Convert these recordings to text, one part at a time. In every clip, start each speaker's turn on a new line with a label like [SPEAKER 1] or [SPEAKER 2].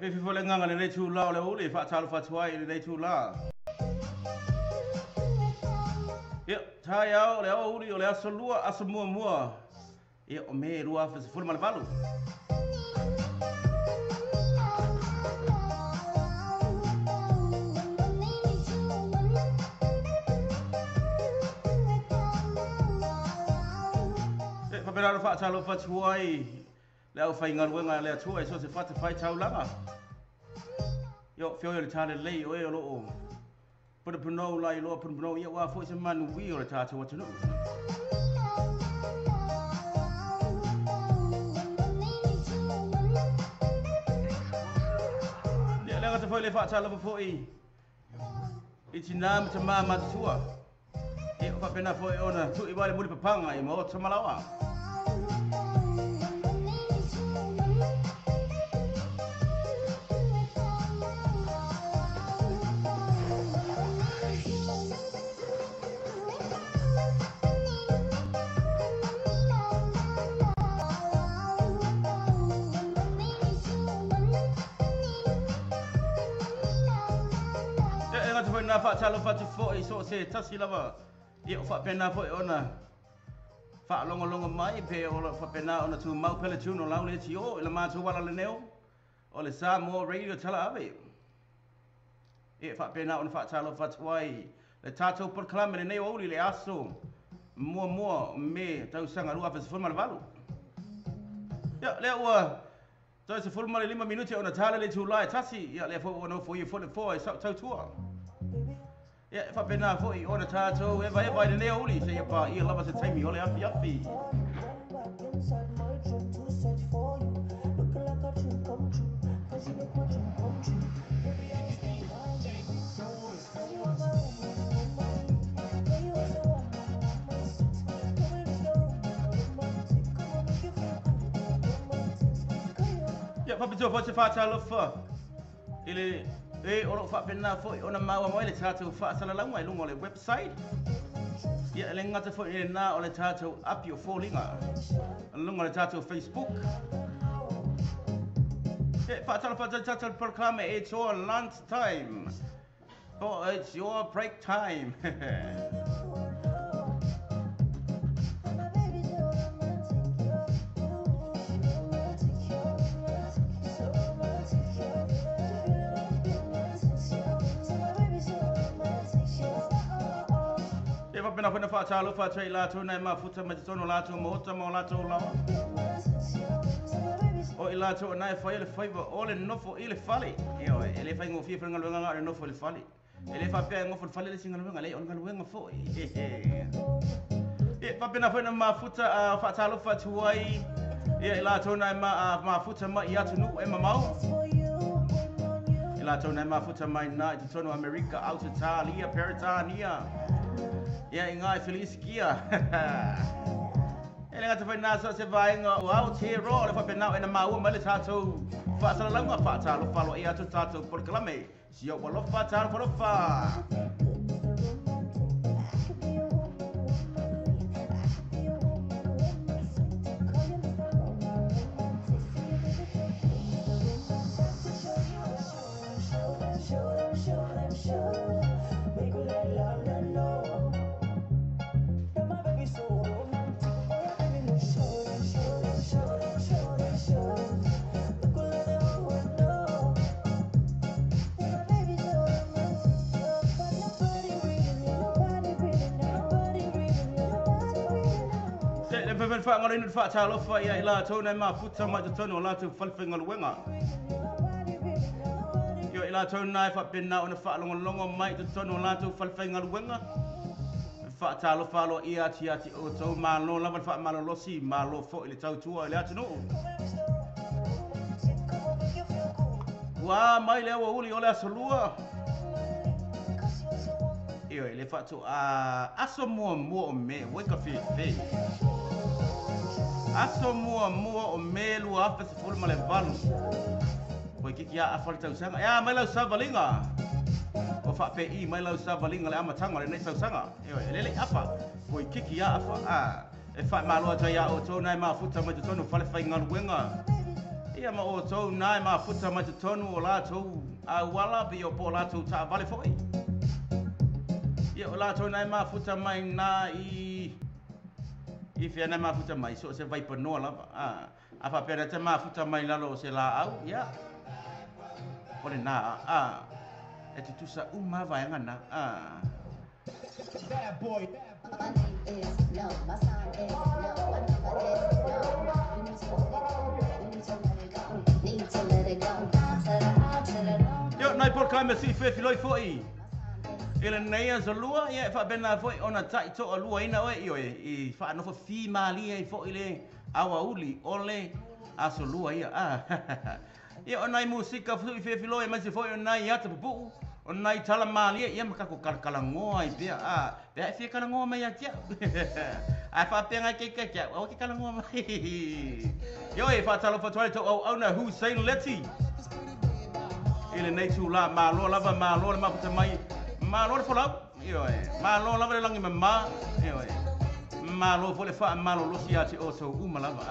[SPEAKER 1] If you fall in gang and they too loud, if I tell for why they too loud. Yep, tie out, they all you last so low as more. Yep, me, who offers full malvalu. If I better if I tell for why. Leo fai ngal wenga leo tuai so se fata fai tau langa. Yo fio yo le tale lei o e o loo. Puna puno lai loa puna puno ia wa fo se manu wi o le tata wa tunu. Leo lenga te fai le fata lava fo i. I tina mta maa matua. E o papena fo e ona tu i wale muli papanga i mo o tamalawa. Na fa talo fa fo i so se tasi lava i fa pena fo ona fa longa longa mai pe o fa pena ona tu mau pele tu no lau le ti o le ma tu wala le neo o le sa mo radio tala ave i fa pena ona fa talo fa twai le tato por clame le neo o le aso mo me tau sanga rua fa forma valu ya le o to se forma le 5 minuti ona tala le tu lai tasi ya le fo ona fo i fo le fo i tau tua. Yeah, if I've been there for you on a tattoo, if I ever in the only say about you love us a time you only have to yeah, Papa Joe, what's your father love for? E oro fa pena foi ona maua mo le tatou fa sala la mai lungo le website ya le ngata foi na o le tatou up your fallinga lungo le tatou Facebook e fa sala fa tatou proclame it's your lunch time oh it's your break time. Pena pena fa talo fa trai la tu nai ma futa ma tono la tu mo ta mo la tu la o ila tu nai fa ile fa o le no fo ile fali io ele fa ngo fi fa ngal nga no fo ile fali Ele fa pe ngofo fale le singa ngale on ngale ngofo. E fa pe na fa na mafuta fa talo fa tuai. E la tona mafuta ma ia tunu e mamau. E la tona mafuta mai na i tono America Australia Peritania. E ngai feliz kia. Ele ngata fa na so se vai nga wow te ro le fa pe na e na mau ma le tato. Fa sala langa fa talo fa lo ia to tato por clame. Si yo lo fa talo fa. Ben fa ngalo inu fa talo fa ia ila tona mafuta ma tono la tu falfenga luenga. Yo ila tona fa pena ona fa longo mai tono la tu falfenga luenga. Fa talo fa lo ia ti o to ma lo la fa ma lo si ma lo fo ile tau tua ile atino. Wa mai le wa uli ole asolua. Yo ile fa tu aso mo me wake up fe. Aso mua o melu apa se fulu male valu. Ko ki ya afal tau sanga. Ya mai lau savalinga. O fa pe I mai lau savalinga le amatanga le nei tau sanga. Ele apa. Ko ki ya afa. E fa malo ta ya o to nai ma futa ma tonu fale fa ngal wenga. Ia ma o to nai ma futa ma tonu o la to a wala bi o po la to ta vale foi. Ia o la to nai ma futa mai na I fia mafuta mai so se vai panoa lava afa pera te mafuta mai lalo se la au ya ole na e tu sa uma vai ngana bad boy my name is no my sign is no need to let it go yo nai por kai si fe filoi foi ele nei a zalua ia fa bena foi ona tai to alua ina oi I fa no fi mali ai foi ile awa uli ole a solua ia ia ona musika fu fe filo e mas foi ona ia te pu ona I tala mali ia maka ko kala ngoa I pia pe fi kala ngoa mai atia a fa penga ke o ke kala ngoa mai yo e fa tala fa to ona Hussein Leti ele nei tu la malo lava malo ma puta mai malo fo la malo la langi ma malo fo le fa malo lo si ati o so uma lava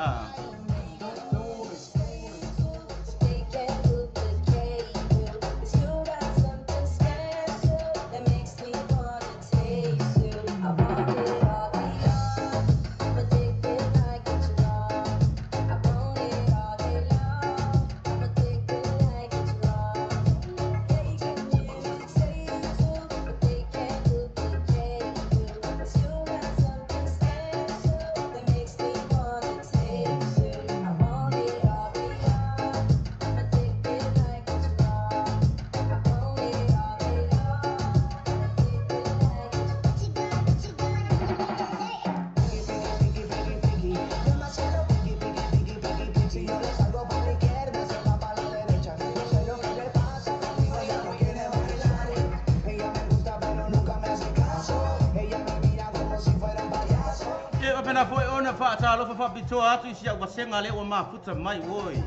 [SPEAKER 1] Talo fa bito atu sia wasenga le o mafuta mai oi.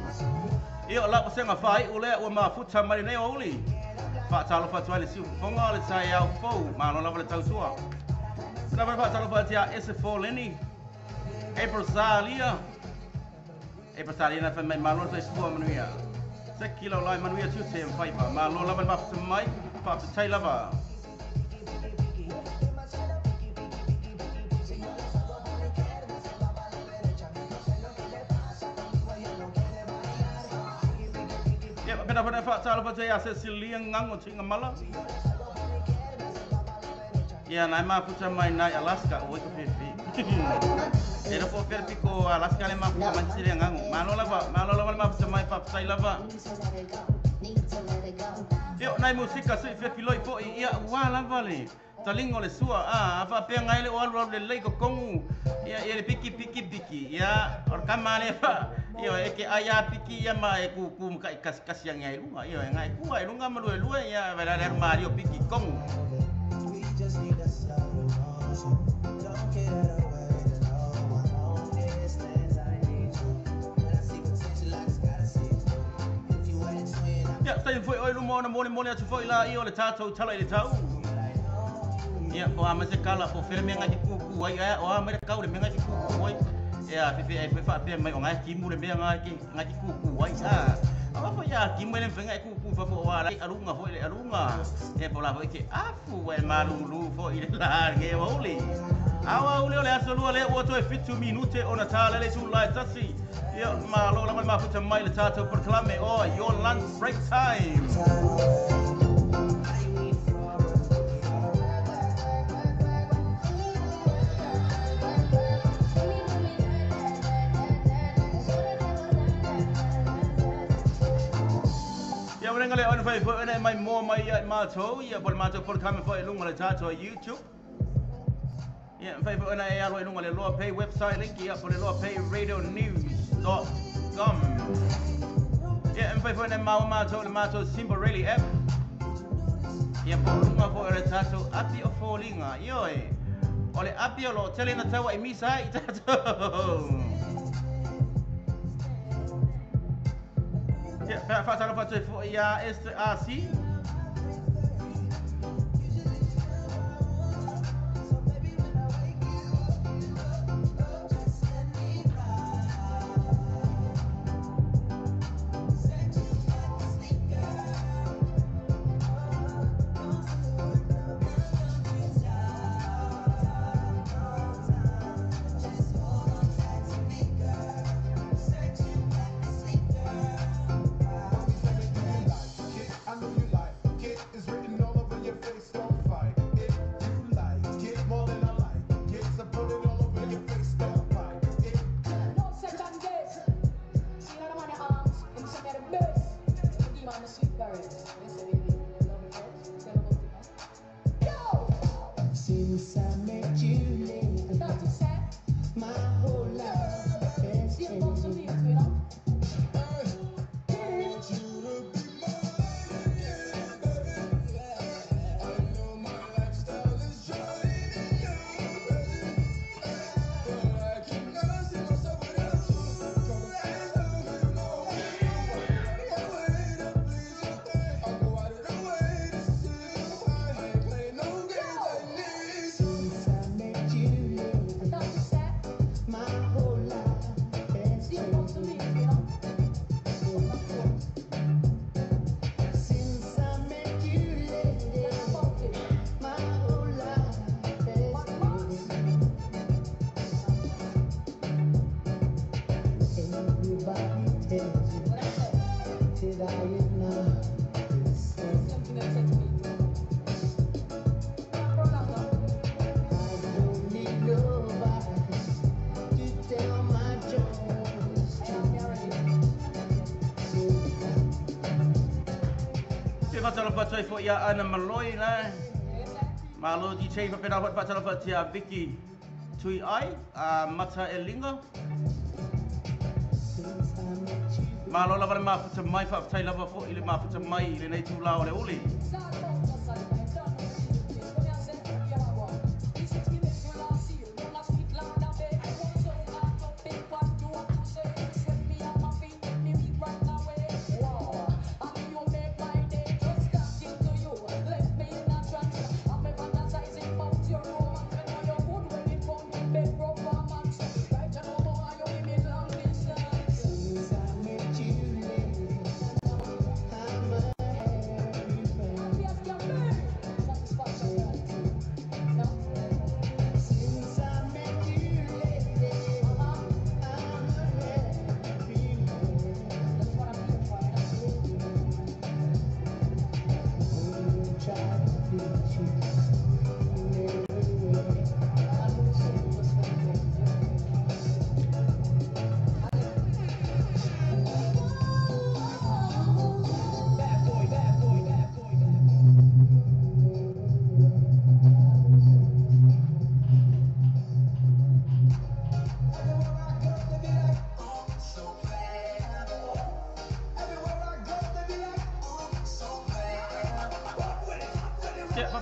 [SPEAKER 1] Io la wasenga fai o le o mafuta mai nei oli. Fa talo fa tuale si fonga le sai au fo, ma non la vole tau sua. Na fa talo fa tia S4 Lenny. April Salia na fa mai malo sai sua manuia. 6 kilo lai manuia tu tem fai ba, ma lo la va mafuta mai, fa tai lava. Pena fa talo fa ya se siliang ngang o tinga mala. Ya nai ma puta mai nai Alaska o ko fefi. Era po ferpi ko Alaska le ma puta man siliang ngang. Malo lava ma puta mai fa sai lava. Yo nai musika sui fefi loi fo ia wala vale. Talingo le sua fa pe ngai le wala le lei ko kongu. Ia le piki piki piki. Ia or kamale fa. Yo e ke aya piki ia ma e ku ka kas kas yang ngai lunga. Yo ngai ku ai lunga ma lue ia vera le mario piki kongu. Ya, tai foi oi lumo na mole atu foi la io le tato tala le tau. Ya, po ama se kala po fere menga ki kuku ai o ama ka ule menga ki kuku ai. Ya, fe fa pe mai ngai ki mule menga ki kuku ai Apa foi ya ki mule menga kuku fa fo wala arunga foi le arunga. E po la foi ki afu e malulu foi le la nge oli. Awa ule ole aso lua le o to e fitu minute ona tala le su lai tasi. Yo, malo la ma futa mai le tato proclame your lunch break time. Ya venga le on fai foi mai mo mai mato ya por mato proclame foi lunga le tato YouTube. Ya fai foi na ya lo lunga le Loa Pay website link ya por le Loa Pay Radio News.com. Yeah, and for the Mato Simple Really app. Yeah, for the tato api o fallinga. Yoi. Ole api o lo tele na tawa imisa I tato. Yeah, fa tala fa for ya SRC. Patala patai fo ya ana maloi la. Malo di chei pa pena patala patia Vicky Tui ai mata elinga. Malo la vale ma futa mai fa tai lava fo ile ma futa mai ile nei tu la ole uli.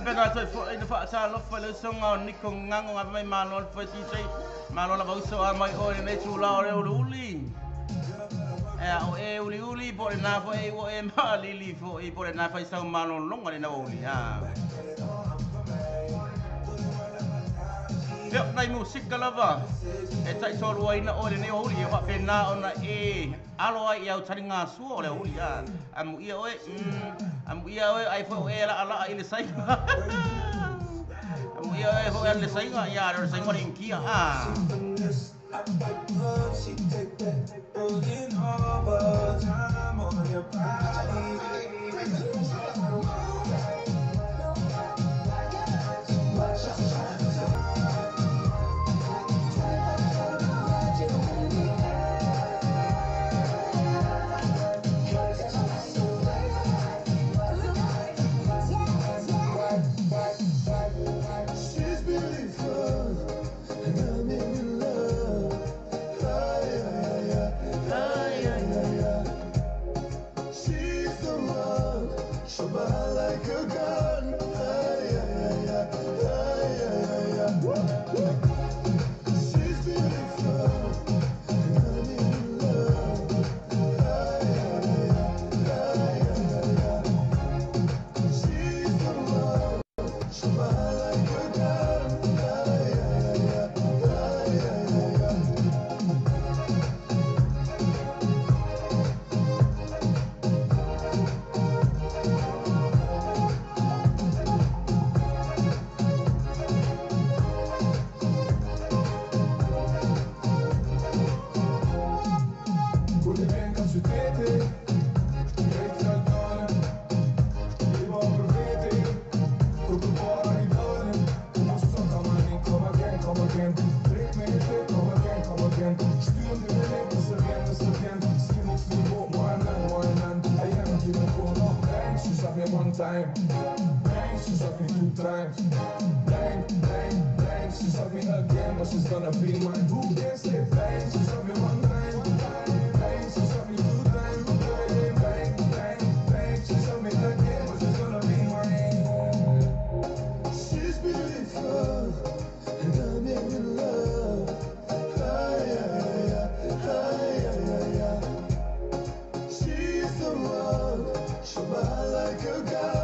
[SPEAKER 1] pena toi fo ina fa ta lo fa le songa niko ngango nga mai malo fa ti sei malo la bauso a mai o ne tu la o uli o e uli po na fo e o e ma li fo e po na fa sa malo longa le na uli Yo, nai musika lava. E tai tolu ai na ole ne huli e wa pena ona e alo ai au tari ngā sua o le huli a. Amu ia oe, ai fo e ala i le sainga. Amu ia oe fo e le sainga, ia le sainga ni kia a. She take that broken over time on your body. Time. Bang, she sucked me 2 times. Bang, bang, bang, she sucked me again, but she's gonna be mine. Who can say bang? She sucked me 1 time. Bang, she sucked me 2 times. Bang, bang, bang, bang, she sucked me again, but she's gonna be mine. She's beautiful, and I'm in love. She's the one, she's like a god.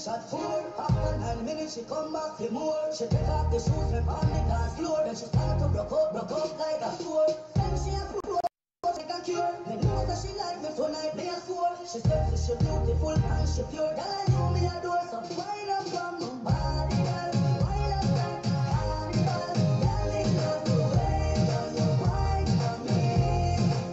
[SPEAKER 1] Shot 4, after 9 minutes she come back for more. She take off the shoes and on the dance floor. Then she start to broke up like a sword. Then she approach, she can cure. Me know that she like me, so night me a score. She said she beautiful and she pure. Girl, I know me a door, so wind up from my body, girl. Wind up like a carnival. Girl, me love the way you wind for me.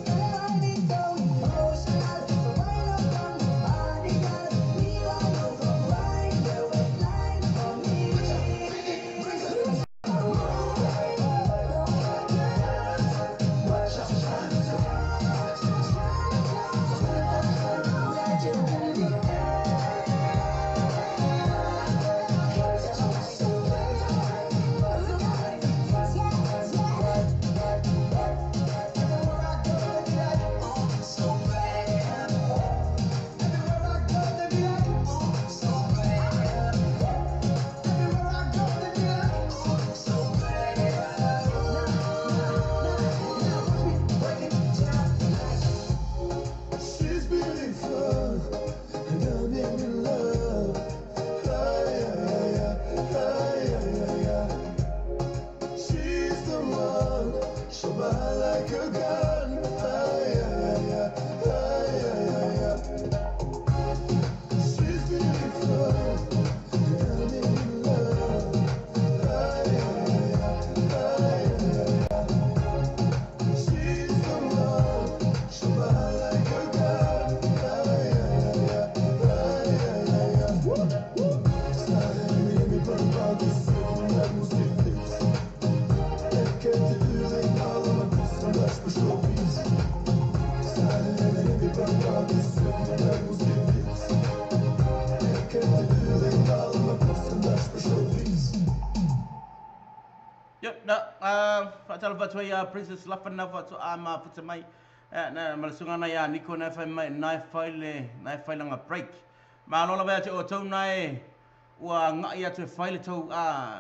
[SPEAKER 1] Girl, I need so emotional. So wind up from my body, girl. Me want you to wind your wet line for me. Yep, fatal fatwa princess lafana fatwa ama putamai na malasunga na ya niko na fa mai na file nga break ma lola ba te o tau nai wa nga ia te file tau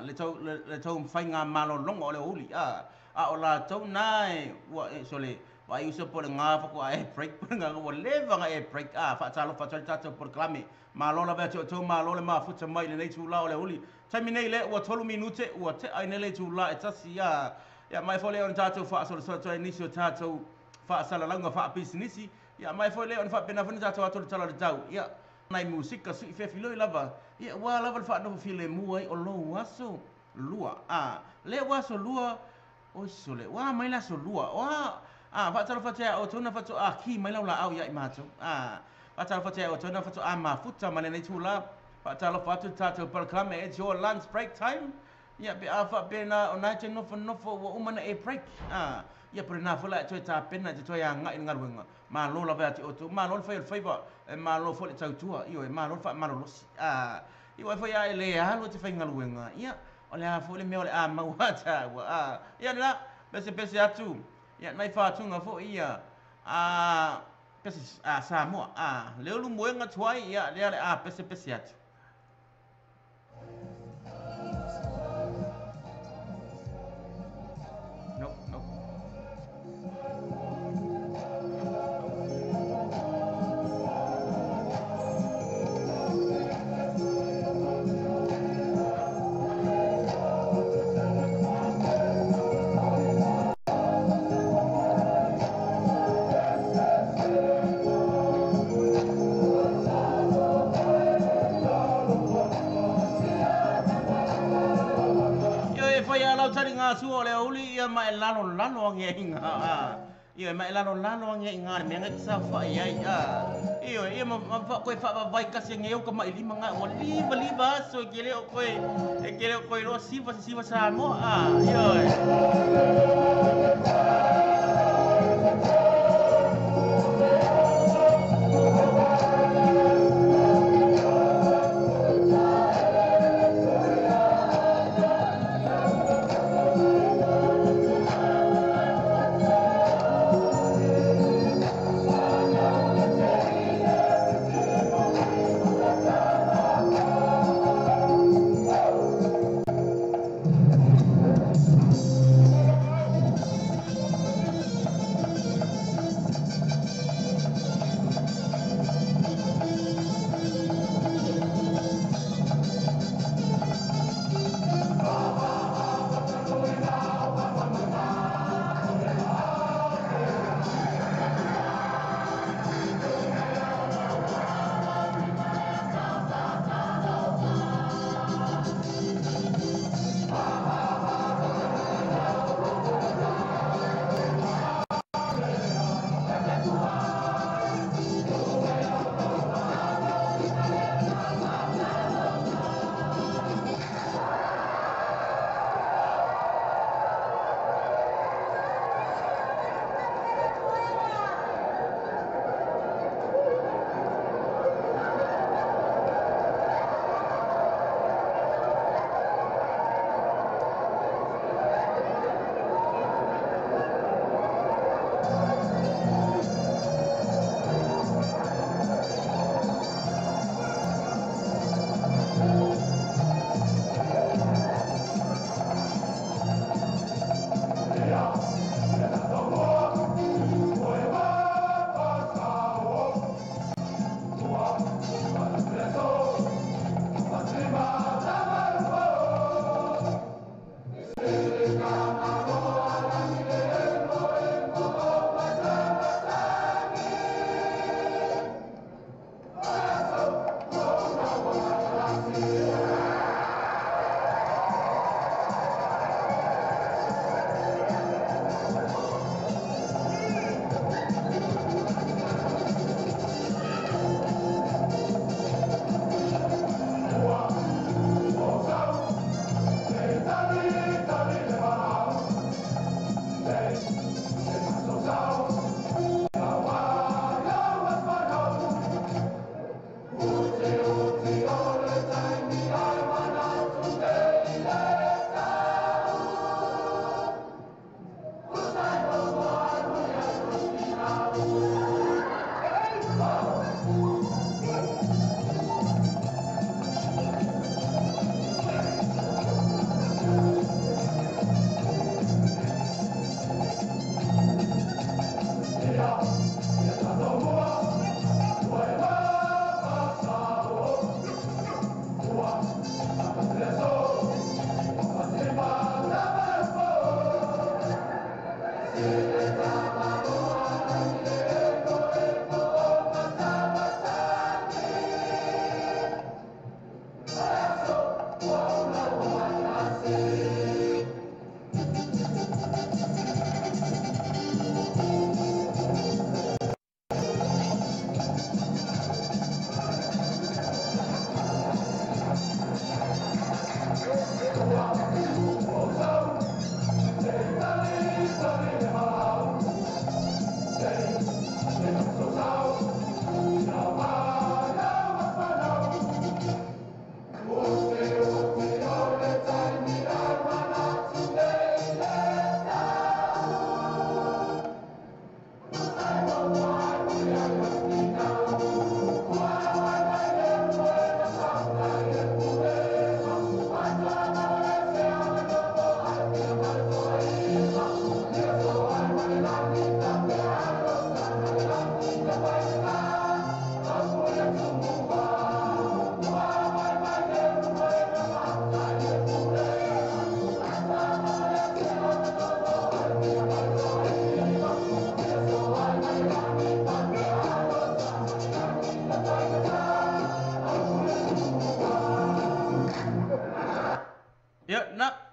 [SPEAKER 1] le tau fai nga malo longo ole uli o la tau nai wa sole wa iso por nga fa ko ai break por nga ko leva nga ai break fatal fatwa tatu por klami ma lola ba te o tau ma lola ma futamai le nei tu la ole uli Taimi nei le ua 3 minute ua te ai nele tu la e tasi ya mai fole on tatou fa so so nisi o tatou fa sala langa fa business ya mai fole on fa pena funa tatou atu tala tau ya nai musika su fe filo lava ya wa lava fa no file mu ai o lo waso lua le waso lua o sole wa mai la so lua wa fa tala fa te o tona fa to ki mai la au ya imato fa tala fa te o tona fa to ma futa mane nei tu la Patalo fatu tato palkame it's your lunch break time. Ya be afa pena onache nofo wa umana e break. Ya prena fula to ta pena to ya nga in ngarwenga. Ma lo la vati oto ma lo fa favor ma lo fo tau tua io ma lo fa ma lo io fa ya le ha lo te fa ngarwenga. Ya ole a fo le me ole ma wata wa ya la pese atu. Ya nai fa tu nga fo ia pese Samoa le lu moenga tuai ya le pese atu. Nope. Tari ngā sua le uli ia mai lalo nge inga ia mai lalo nge inga me ngai sa fa ia ia ma fa koe fa vai kasi nge o ka mai lima nga o liva so kele o koe ro siva sa mo ia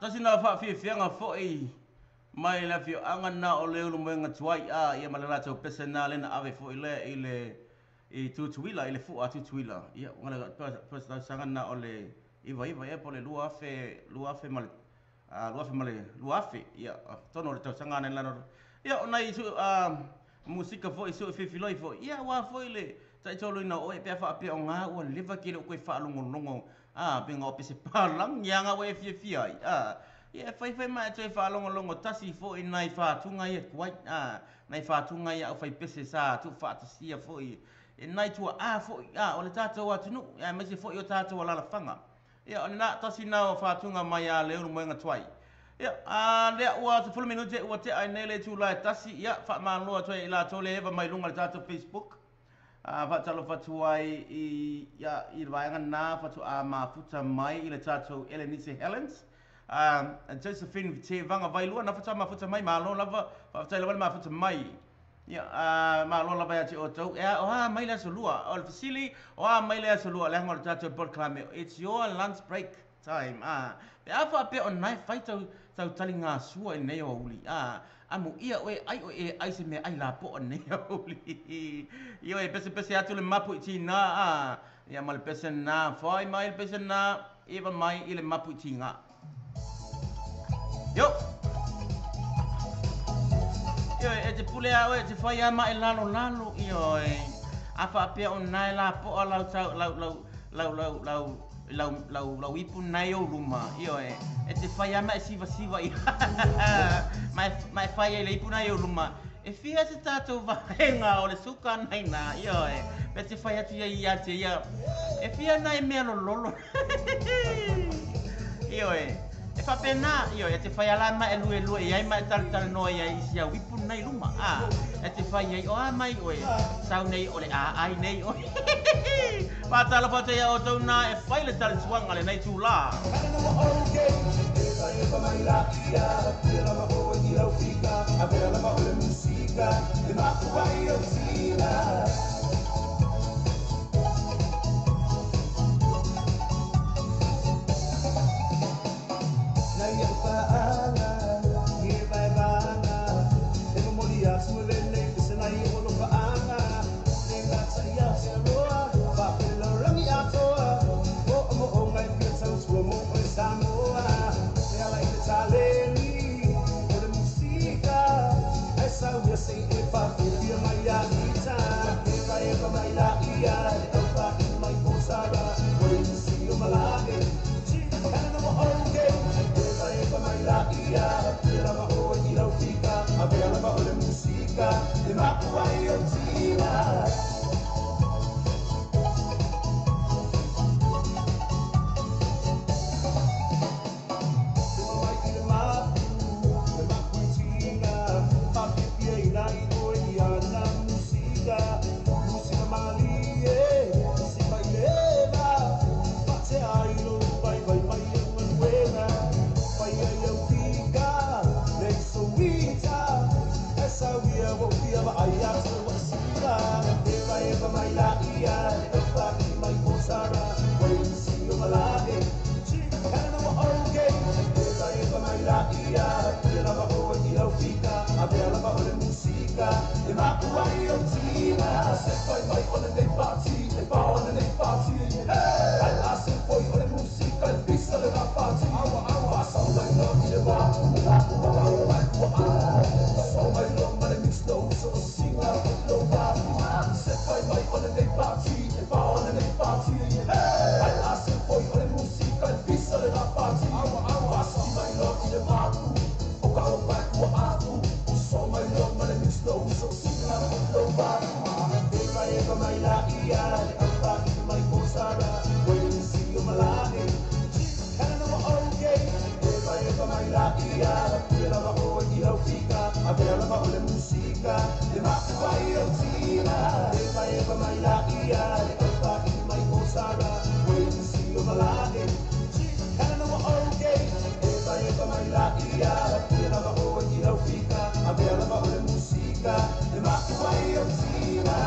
[SPEAKER 1] Tasina fa fi fianga foi mai la fi anga na o leo mo nga tuai a ia malala to personal na ave foi le ile I tu tuila ile fu atu tuila ia ngala pas sanga na ole iva e pole luafe mal luafe ia tono le sanga na lano ia ona I su musika foi su fi filoi foi ia wa foi le tai tolo ina o e pe fa pe nga o liva ki le ko fa longo pinga o pese palang yanga we fi ai ia fai mai toi fa longo tasi foi nai fa tunga ia kwai nai fa tunga ia o fai pese sa tu fa tasia foi e nai tua foi o le tatou atunu ia mese foi o tatou ala fanga ia ona na tasi na o fa tunga mai a le mo nga twai ia le ua te fulu minute ua te ai nele tu la tasi ia fa malo toi ila tole eva mai lunga le tatou Facebook fa talo fatuai I vaenga na fatu mafuta mai I le tatou Elenice Helens Josephine te vanga vailua na fata mafuta mai malo lava fa talo mafuta mai ia malo lava ya te oto o mai la solua o le fasili o mai la solua le ngol tatou proclame it's your lunch break time pe afa pe on nai fight tau talinga sua nei o uli amu ia oe ai se me ai la po nei o uli io e pese atu le mapu tina ia mal pese na foi mai pese na eva mai ile mapu tinga yo e te pule oe te fai ama e lalo io afa pe on nai la po lau tau lau ipu nai o luma io e te fai ama e siva I mai fai e le ipu nai o luma e fia se tatou vaenga o le suka nai na io pe te fai atu ia te ia e fia nai mea lolo io e fa pena io e te fai ala ma e lue e ai ma tal no ia I sia ipu nai luma e te fai ai o mai oe sau nei o le ai nei o pa tala pa te o tau na e fai le tal suanga le nei tu la
[SPEAKER 2] Love Ia wa ai atu wa sila E vai e wa mai la ia E wa i mai o sara Wai si o malake Kana wa oge E vai e wa mai la ia E la wa o i au fika A vea la wa o le musika E maku ai o tina Se fai mai o le nei party E pa o le nei party Ai la se foi o le musika E pisa le la party Pasa o lai no i le waku Laku wa au mai kua So mai lo ma le mix no So singa lo waku Se fai mai o le nei party E pa o le nei party Ai la se foi o le musika E pisa le la party Pasa mai lo i le waku O ka o mai kua aku So mai lo ma le mix no So singa lo waku E vai e ka mai la ia Le apa i mai ko sara Wai si o malake Kana wa okay E vai e ka mai la ia Le lava o i au fika A vea lava o le musika Le maku vai o tina E vai e ka mai la ia Le apa i mai ko sara Wai si o malake Kana wa okay E vai e ka mai la ia Le lava o i au fika A vea lava o le musika Le maku vai o tina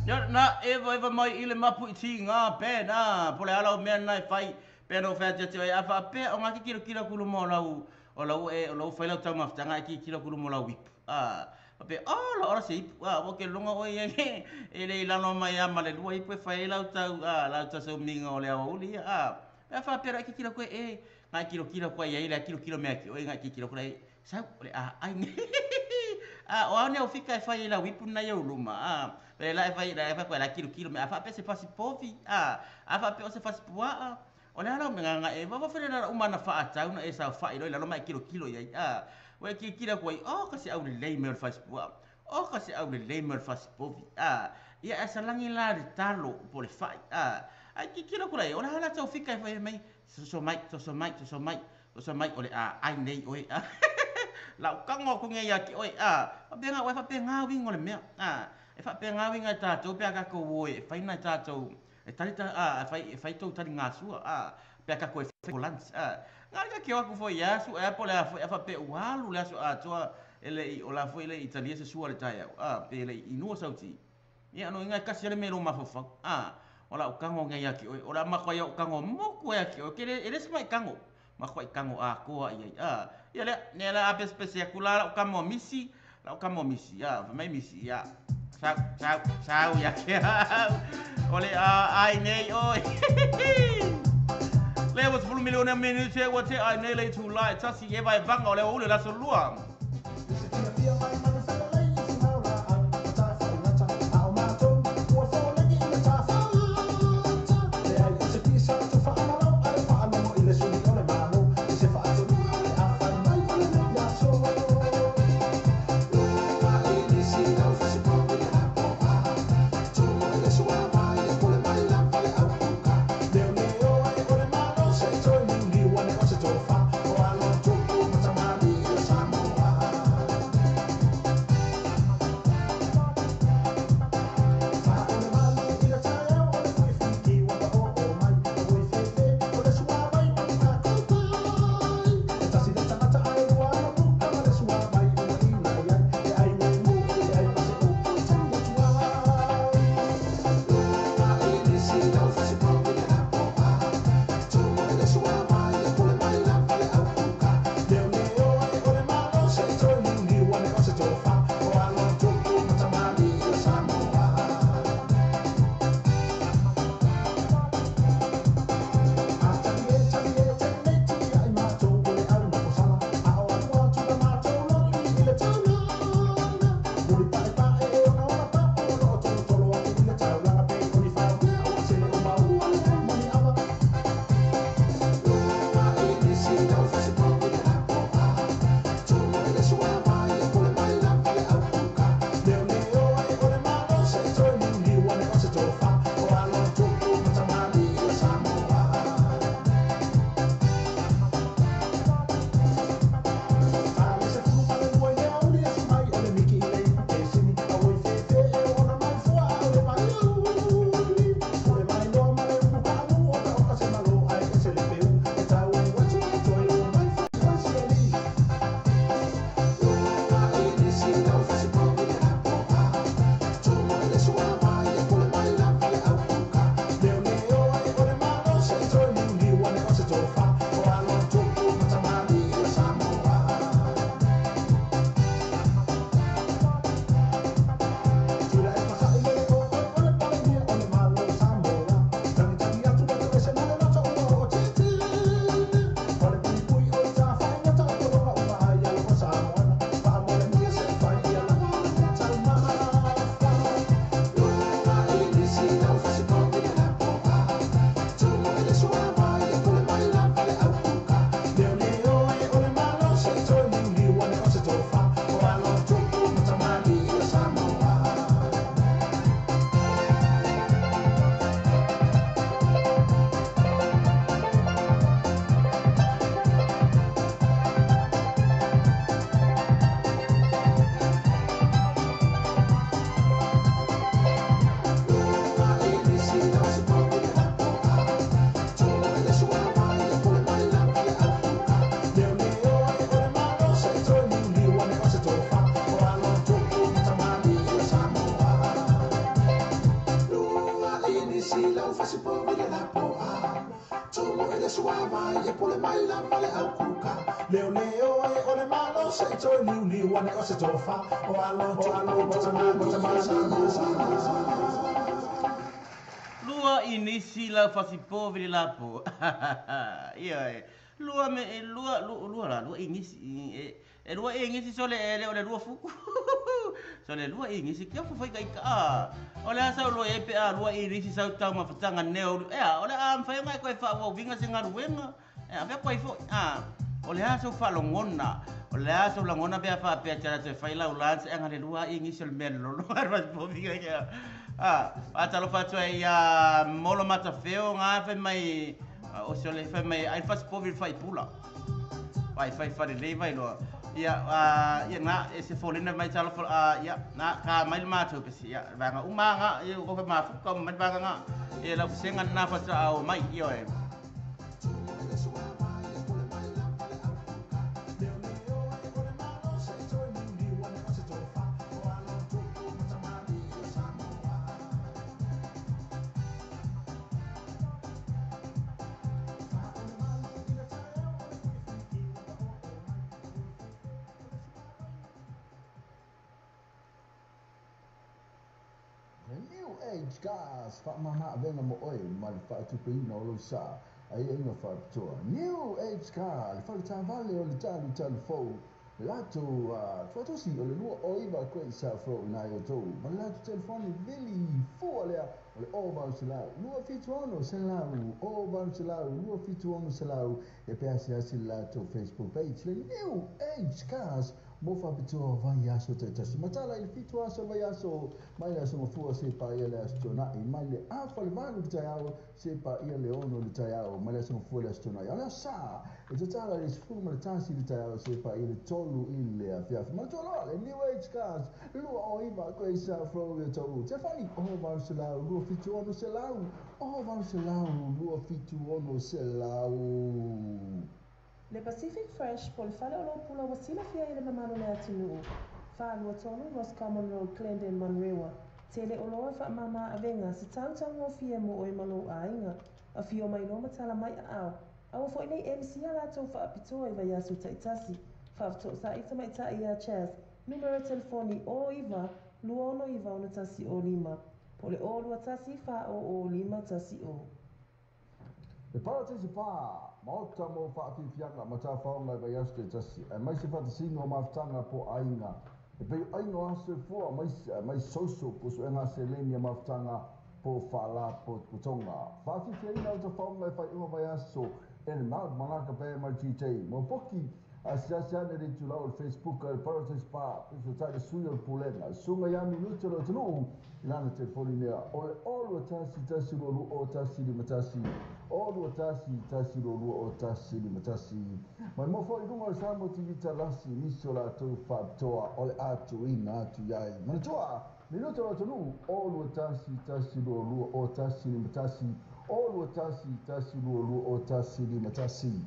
[SPEAKER 1] Ya na eva mai ile mapu i tinga pe na pole ala me na fai pe no fa te ai afa pe o ngaki kilo kulu mo lau o lau e o lau faila tau maftanga ki kilo kulu mo lau wip pe la ora sei o ke longa o ye e le lano mai ama le lua i pe faila tau la tau so minga o le au li fa pe ra ki kilo ko e ngai kilo ko ye ile kilo me ki o ngai kilo ko ai sa ai o ane o fika e fai la wipu na yo luma pe la e fai ko la kilo me afa pe se fasi povi afa pe o se fasi pua o le ala me nga e va fere na umana fa atau na e sa fai lo la no mai kilo ye we kilo ko o ka se au le me fasi pua o ka se au le me fasi povi ia esa langi la de talo po le fai ai kilo ko le o la ala tau fika e fai mai so mai o le ai nei oi lau kango ko ngai aki oi penga wa fa penga wing ole me e fa penga wing ta to pe ka ko oi fa ina ta to e tali ta fa to tali nga su pe ka ko e lans nga ka ki wa ko foi ya su e pole fa pe walu la su to ele i ola foi le italia se su ale ta ya pe le inu sauti ia no nga ka sele me lo ma fa ola o kango ngai aki oi ola ma ko ya o kango mo ko ya ki o ke ele se mai kango ma ko kango ko ia ia le ne la ape spesiakula o kamo misi la o kamo misi mai misi sao ya ke ole ai nei oi le was 10 milione minute what ai nei le tu lai tasi e vai vanga ole ole la solua
[SPEAKER 2] suama e pole mai la male au kuka leo leo e ole malo se to ni wane o se tofa o alo
[SPEAKER 1] lua inisi la fasi poveri lapo ia lua me lua inisi e lua inisi sole ele ole lua fuku sole lua inisi kia fu fai kai ka ole asa lo e pe a lua inisi sa ta ma fatanga neo ole am fai ngai ko fa wo vinga singa ruenga e ave ko ifo ole asa fa longona ole asa longona be fa pe tara te fai la ulans e ngale lua inisi le melo lo arva po vinga ya atalo fatu ia molo mata feo nga fe mai o sole fe mai ai fas povil fai pula vai fai fare lei vai lo ia na ese folina mai talo ia na ka mai mata pe ia vanga uma nga ia ko fe ma fu ko mai vanga nga ia la senga na fa au mai io e
[SPEAKER 3] Gas, fa mama venga mo oi, mal fa tu pe no lo sa. Ai ainga fa to. New age car, fa ta vale o le tal fo. La to fa to si o le no oi va ko sa fo na yo to. Ma la to telefoni veli fo le o va se la. No fi to no se la o va se la, no fi to no se la. E pe asi la to Facebook page le new age cars. Mo fa pito vai aso te tasi matala il fito aso vai aso mai aso mo fu se pa ia le astona e mai le a fa le malu te ao se pa ia le ono le te ao mai aso mo fu le astona ia sa e te tala le fu mo le tasi le te ao se pa ia le tolu il le afia ma to lo le new age cars lu o iva ko isa fro le tolu te fani o va se la lu fito ono se la o va se la lu fito ono se la
[SPEAKER 4] Le Pacific Fresh po le fale o lo pula wasila fia i le mamano le atinu. Fa alua tonu Ross Common Road, Clendon, Manrewa. Tele o loa fa mama avenga se tau o fia mo oi malo a inga. A fio mai loma tala mai a au. Awa fo inei MC ala tau fa apitoa i vai asu taitasi. Fa afto sa ita mai ta ia chaz. Numero telefoni o iva, luono iva ona tasi o lima. Po le o lua tasi fa o lima tasi o.
[SPEAKER 3] Le paratisi pa maota mo whaafi fianga ma tā whaonga vai aste tasi. Mai se whata singo maftanga po ainga. E pei ainga aso fua mai soso po so enga se lenia maftanga po whala po tonga. Whaafi fianga o ta whaonga whai uma vai aso ene maut manaka pe mai GT. Mo poki a siasiane ri tu lau Facebook al paratisi pa so tai sui o pulenga. Sunga ya minuto lo tunu lana te folinea. Ole olu tasi lo o tasi di matasi. Olu tasi lo o tasi di matasi. Mai mofo i runga sa mo ti vita lasi niso la tu fatoa ole atu ina atu yai. Manatoa minuto lo tunu olu tasi lo o tasi di matasi. Olu tasi lo o tasi di matasi.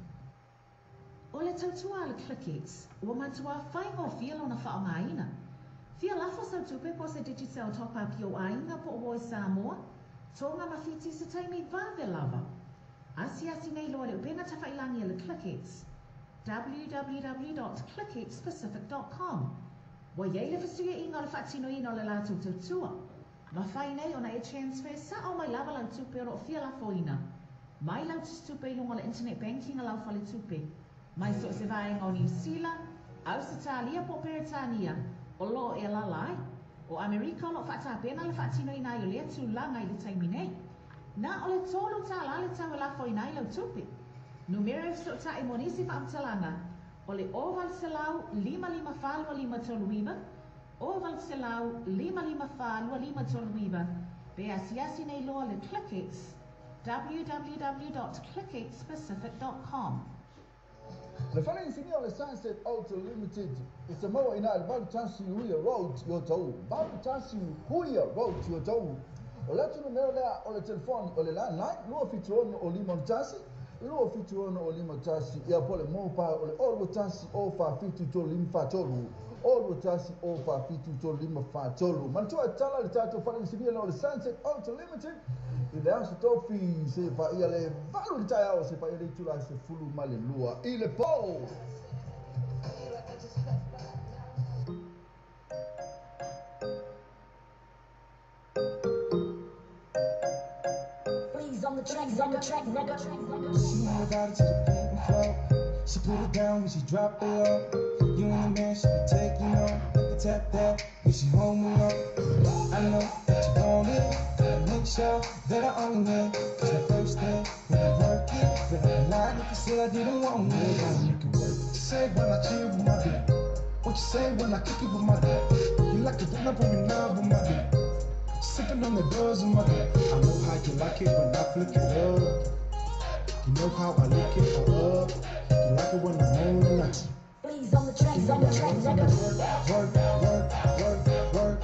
[SPEAKER 5] O le tautua le Clickix, ua matua whaingo fia lona whaongaina. Fia lafo sau tupe po se digital top-up o ainga po hoi Samoa, tonga mawhiti se taimi vave lava. Asi nei loa le upenga tawhailangi le Clickix. www.clickixpacific.com. Wa yei le fasuia inga le whaatino ina le lātou tautua. Ma whai nei ona e transfer sa o mai lava lau tupe o fia lafo ina. Mai lau tupe ilunga le internet banking a lau whale tupe. Mai so se vaenga o New Zealand, Australia po Peritania, o lo e lalai, o Amerika lo whaatapena le whaatino ina i o lea tūlanga i le taimi nei. Na o le tolu tāla le tau e lafo ina i lau tupe. Numero e so ta e monisi whaamtalanga, o le oval selau 55 toluiva, oval selau 55 toluiva, pe asiasi nei loa le Clickix, www.clickixpacific.com.
[SPEAKER 3] Le whare insinia o le Sunset Auto Limited e se maua ina le Valutasi Huia Road i o tau. Valutasi Huia Road i o tau. O le atu numero lea o le telefoni o le landline, lua fituonu o limon tasi, Ilo fitu ono o lima tasi ia pole mo pa ole o tasi o fa fitu to lima fa tolu. O tasi o fa fitu to lima fa tolu. Man tu tala le tato fa le sivia no le Sunset Ultra Limited. Ile aso tofi se fa ia le valu le tai ao se fa ia le tula se fulu male lua. Ile po.
[SPEAKER 2] On the track, nigga. She never got it to the beat and flow. She put it down when she drop it low. You and the man, she be taking on. Like a tap that when she home alone. I know that you want it. Gotta make sure that I own it. Cause the first day when I work it, that I lied if you said I didn't want it. You can work. What you say when I chill with my dick? What you say when I kick it with my dick? You like to run up on me now with my dick. Sipping on the doors of my dick. I know how you like it when I flick it up. You know how I lick it up. You like it when I'm on the night. Please on the track, nigga. Work, work, work, work.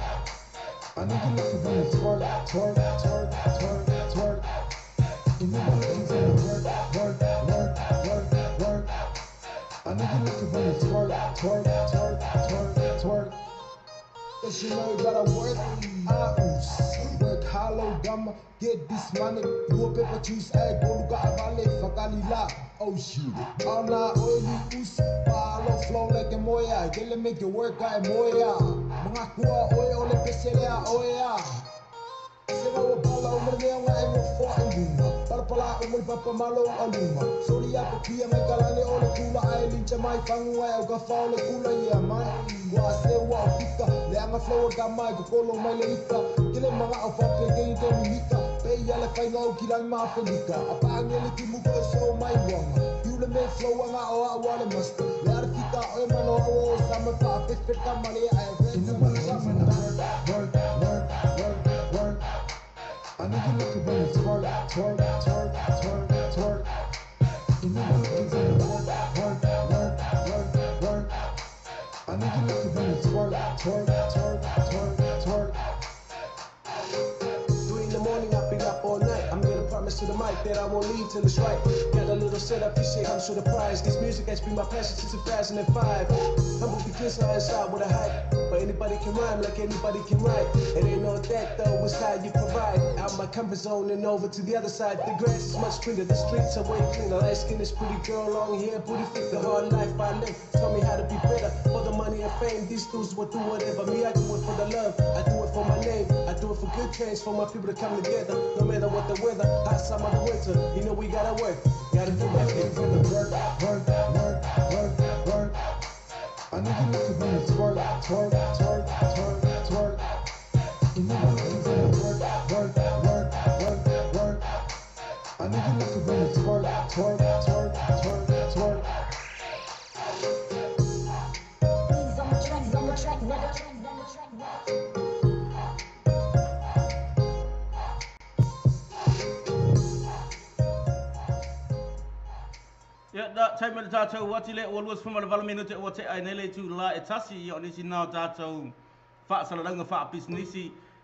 [SPEAKER 2] I know you like it when it's twerk, twerk, twerk, twerk, twerk. You know what things in the work, work. I know you like it when it's twerk, twerk, twerk, twerk, twerk. Yes, you know you gotta work. Work hollow, dumb, get this money. Do a paper juice, egg, go to Gavale, Fagalila. Oh shit. I'm not oily, goose, follow, flow like a moya. Get make the work, guy, moya. Mangakua, oil, le pesela, oya. Sino pala umurnia ngai mo fo aluma. Pala umur papa malo aluma. Sori apa kia me kalale ole kula ai lincha mai fangu ai ga faule kula ia mai. Wa se wa pika le anga flow ga mai ko kolo mai le ika. Kile manga o fa pe ke inte mika. Pe ya le fa ngau kila ma felika. Apa angele ki mu ko so mai wanga. Yule me flow anga o awale master. Le arfika o mano o sama pa pe kamale ai. Inu ma work. I know you look at when it's twerk, twerk, twerk, twerk, twerk. You know what things in the work. I know you look at when it's twerk, twerk, twerk, twerk, twerk. 3 in the morning, I've been up all night. I'm gonna promise to the mic that I won't leave till it's right. Got a little setup, you say I'm so surprised. This music has been my passion since 2005. Humble because I inside with a hype. But anybody can rhyme like anybody can write. It ain't no that though, it's how you provide. Out my comfort zone and over to the other side. The grass is much greener, the streets are way cleaner. Light skin is pretty girl, long hair, booty fit. The hard life I live taught me how to be better. For the money and fame, these dudes will do whatever. Me, I do it for the love, I do it for my name. I do it for good change, for my people to come together. No matter what the weather, hot summer, the winter. You know we gotta work, gotta do that thing for the work. I know you look at when it's twerk, twerk, twerk, twerk, twerk. You know what things in the work. I know you look at when it's twerk, twerk, twerk, twerk, twerk. Please on the track, nigga.
[SPEAKER 1] Ya da time le tatou wati le o luas fuma le vala minute o te ai nele tu la etasi yo nisi na tatou fa salalanga fa business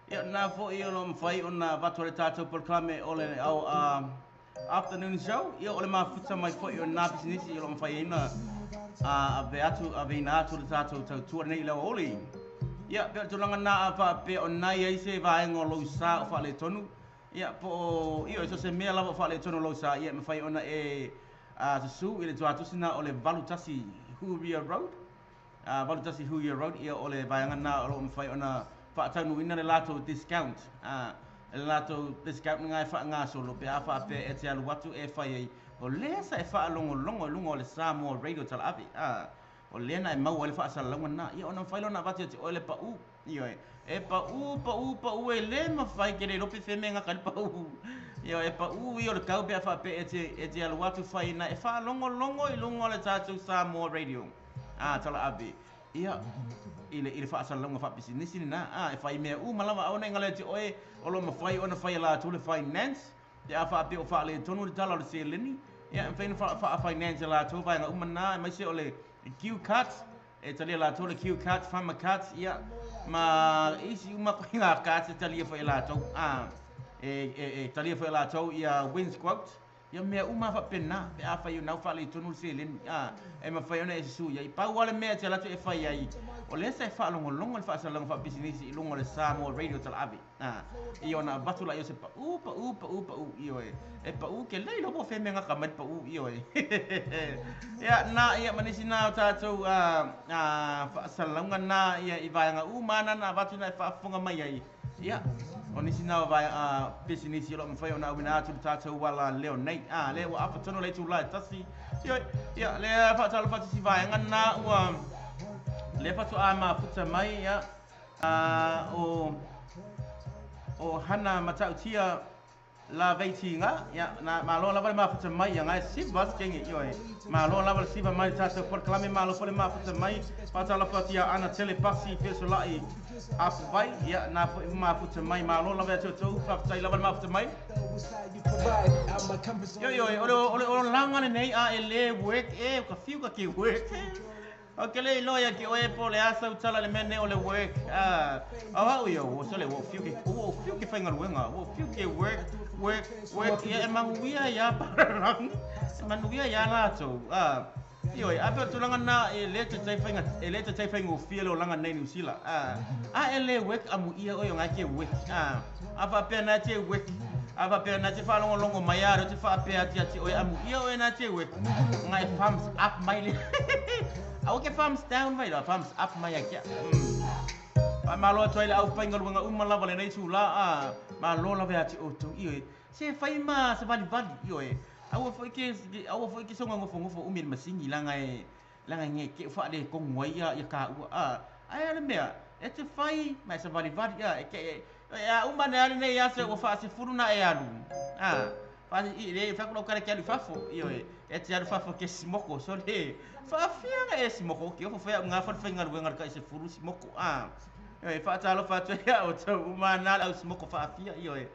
[SPEAKER 1] ya na fo i lo mfai ona vatu le tatou proclame ole au afternoon show yo ole ma futa mai fo yo na business yo lo mfai ina ave na atu le tatou tu nei le oli ya pe tu langa na fa pe ona ia se va ngolo sa fa le tonu ya po io so se me la fa le tonu lo sa ya mfai ona to su ile tua tusina ole valutasi Huria Road valutasi Huria Road ia ole vaiangana o mfai ona fa tanu ina le lato discount le lato discount ngai fa nga solo pe afa pe e te alu watu e fai o le sa e fa longo le Samoa radio tal avi o le na e mau le fa sa longo na ia ona fai lona vatu te ole pa u ia e pa u e le ma fai ke le lopi femenga kal pa u ia e pa u ia le kau pe afa pe e te alu watu fai na e fa longo i longo le tatu Samoa radio tal avi ia ile fa sa longo fa business ni na e fai me u malama ona ngale te oe o lo ma fai ona fai la tu le finance te afa pe o fa le tonu le tala le se leni ia fai fa finance la tu vai na umana mai se ole Q cut e tali la tu le Q cut fama cut ia ma isi uma ko nga cut tali fa la tu e tali fa la tu ia wins quote ia mea uma fa pena pe a fa yo na fa le tonu se len e ma fa yo na e su ia pa wala mea te la te fa ia o le sa fa longo longo fa sa longo fa business i longo le Samoa radio tal abi i ona batula yo se pa u io e pa u ke le lo bo fe menga ka mat pa u io ia na ia manisina ta tu fa sa longo na ia i vai nga u mana na batuna fa funga mai ai ia oni sina vai business yo lo fa yo na wina tu ta tu wala leo nei le wa apa tono le tu la tasi ia le fa ta fa si vai nga na wa le fa tu ma futa mai ia o hana matau tia la veitinga ya na malo la ma futa mai ya ngai si bas kengi yo malo la si ba mai ta por clame malo por ma futa mai fa ta la fatia ana telepasi fesolai afu vai ya na ma futa mai malo la va to fa ta la ma futa mai yo o langa nei ele work ka fiu ka ki work okay le loya ki oe po le asa utala le mene o le work yo so le wo fiu ki fainga ruenga wo fiu ki work ya manguia ya parang manguia ya la to yo ape tu langa na le te tai fainga o fielo langa nei New Zealand ele work amu ia oyo nga ke work apa pe na te work apa pe na te fa longo mai aro te fa pe ati oe amu ia oe na te work ngai thumbs up mai le okay, thumbs down vai la thumbs up mai akia malo toile au painga lunga umala vale nei sula malo la vea ti oto io se fai ma se vali io au foi ke songa ngofo umir masingi langa nge ke fa de ko ngoi ya ka ai le mea e te fai mai se vali ya ke umana nei ya se o fa se furuna e alu fa ile fa ko kare ke alu fafo io e te alu fafo ke smoko so le fa fia e smoko ke o fa nga fa ngar wengar ka se furu smoko e fa talo fa te ya o to umana au smoko fa fia io e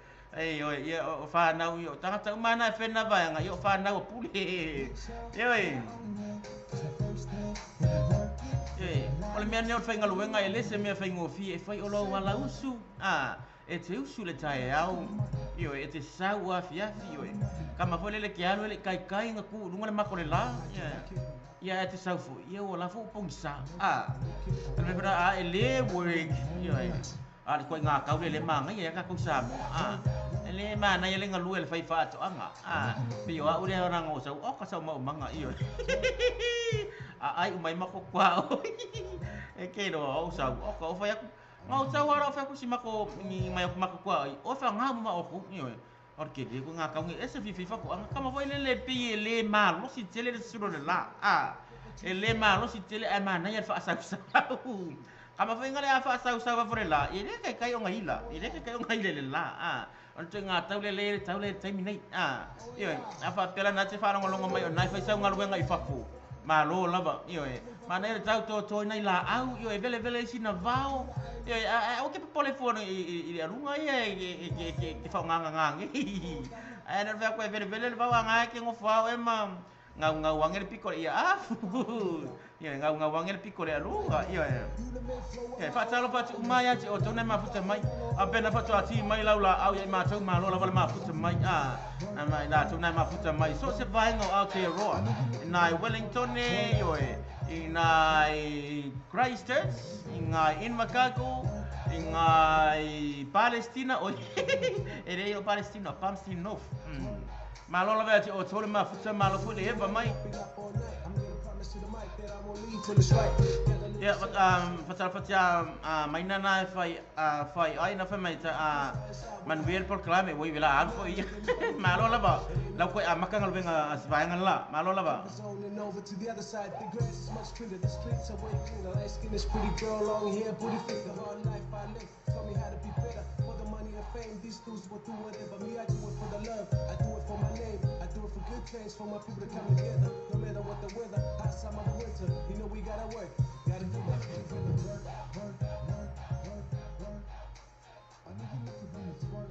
[SPEAKER 1] o fa na io tanga umana fe na va nga io fa na o pule io ole me ne o fa ngar wenga ele se me fa ngofi e fa o lo wala usu e te usu le tai au io e te sau afia io kama foi le ke alo le kai nga ku lunga le makole la ia e te sau fo ia o la fo pongsa le vera ele work io le ko nga ka le manga ia ka ko sa ele mana ia le nga lu le fai fa to anga pe yo ure ora ngo sau o ka sau ma manga io ai mai mako kwa e ke do o sau o ka o fa mau sa wara fa ku simako ni mai mako kwa o fa nga ma o ku io orke de ku nga ka ngi ese fi fa ku anga kama foi le pi le mal lo si tele de suro de la ele mal lo si tele ai mana ia fa sa kama foi nga le fa sa fa fore la ile kai o nga hila ile kai o nga hile le la on te nga tau le tai minai io afa pela na te fa longo mai o nai fa sa nga lu nga i fa fu malo lava io mana ele tau to nai la au io vele sina vao io o ke telefono i arunga ia ke fa nga ana va ko vele va nga ke ngo fa e ma nga wangel piccolo ia io nga wangel piccolo arunga io fa talo fa umaya ti o tona ma futa mai appena fatto ati mai laula au ia ma tau malo lava ma futa mai mai da tona ma futa mai so se vai ngo out here ro nai Wellington io Christchurch in Macau in Palestina ere io Palestina Palestine malo la vete o tole ma futa malo fu le eva mai fatia maina na fai ai na fai mai ta Manuel por clame voi vela alfo ia malo la ba la ko makanga venga asvaanga la malo la ba
[SPEAKER 2] over to the other side the grass is much greener the streets are way cleaner light skin is pretty girl long hair booty figure hard life I live tell me how to be better for the money and fame these dudes will do whatever me I do it for the love I do it for my name I do it for good things for my people to come together no matter what the weather hot summer or winter you know we gotta work gotta do that work I need you to bring it work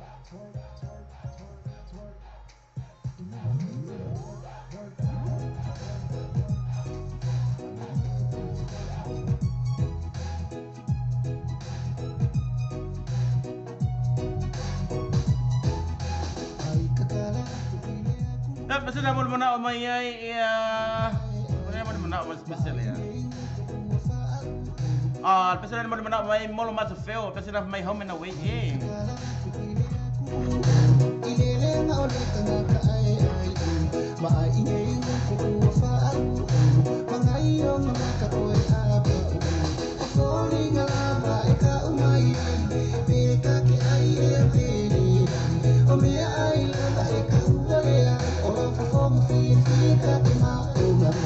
[SPEAKER 1] basta na mo mana may mo mana mas special ya. Basta na mo mana may molo mas feo, basta na may home and away eh.
[SPEAKER 2] Ilele na ulit na kaay maingay ko wafaan mga iyong mga kapoy aba falling alaba ikaw may peka ki ay ebeli o me ay laba ikaw dali o perform fit ka ti maulan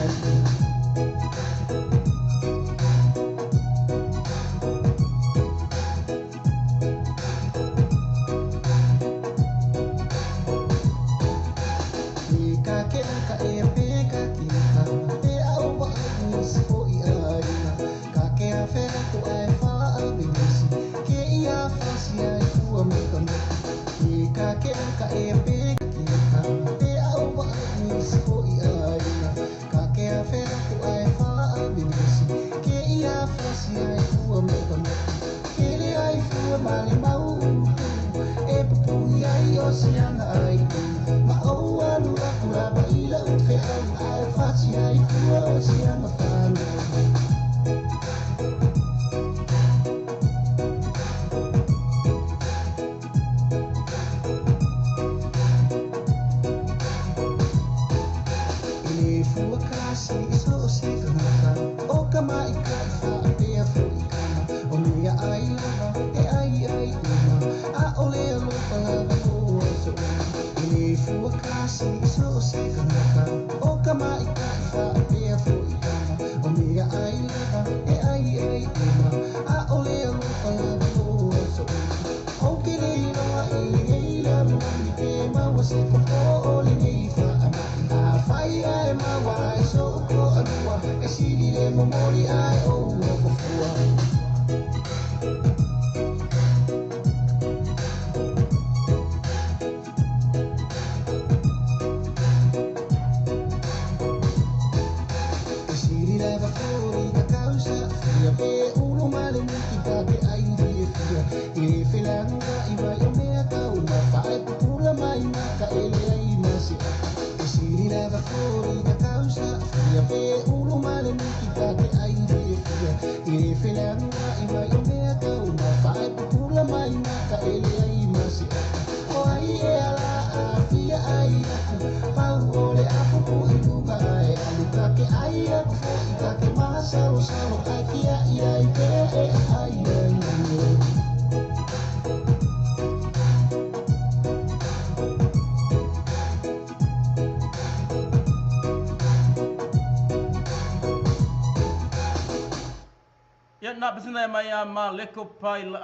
[SPEAKER 1] Nak bersama maya maleko pile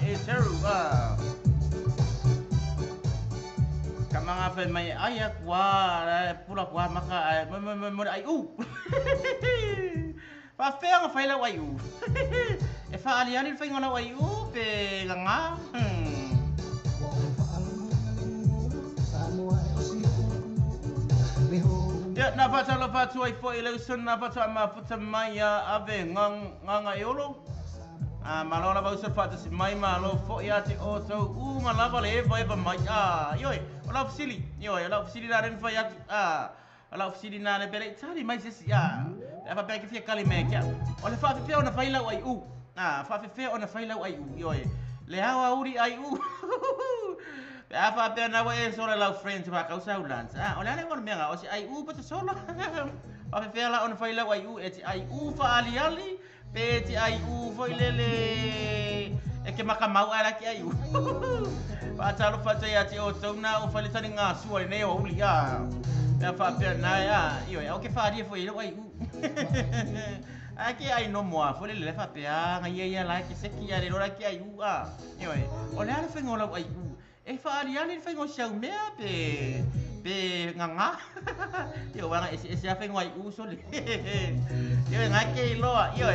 [SPEAKER 1] eteru kamang apa may ayak wa pula wa maka ay pa fea nga faila wa e fa aliani fa ngona wa pe nga ya na pa talo pa tu ai fo election na pa ta ma puta maya ave nga yolo malona ba usar pa si mai malo fo ya ti o so malava le vai ba mai yoi ola fsili yoi ola fsili na ren fa ya ola fsili na le bele tali mai se ya pa pe ke fia kali me kia ola fa fe ona faila wa fa fe ona faila wa yoi le hawa uri ai apa pe na wa e sola la friends ba causa ulans ola le mon menga o si ai pa sola pa fe la ona faila wa e ti ai fa ali pe ti ai foi lele e ke makamau ala ki ai pa talo fa ya ti o tona o fa le tani nga su ne o uli ya fa pe na ya yo o ke fa di foi le ai Aki ai no moa, foi le fa pe nga ia la ki se ki ale ora ki ai yo o le ala fengo la ai e fa ali ani fengo xau mea pe nganga yo wanga ese fengo ai so le yo nga ke lo yo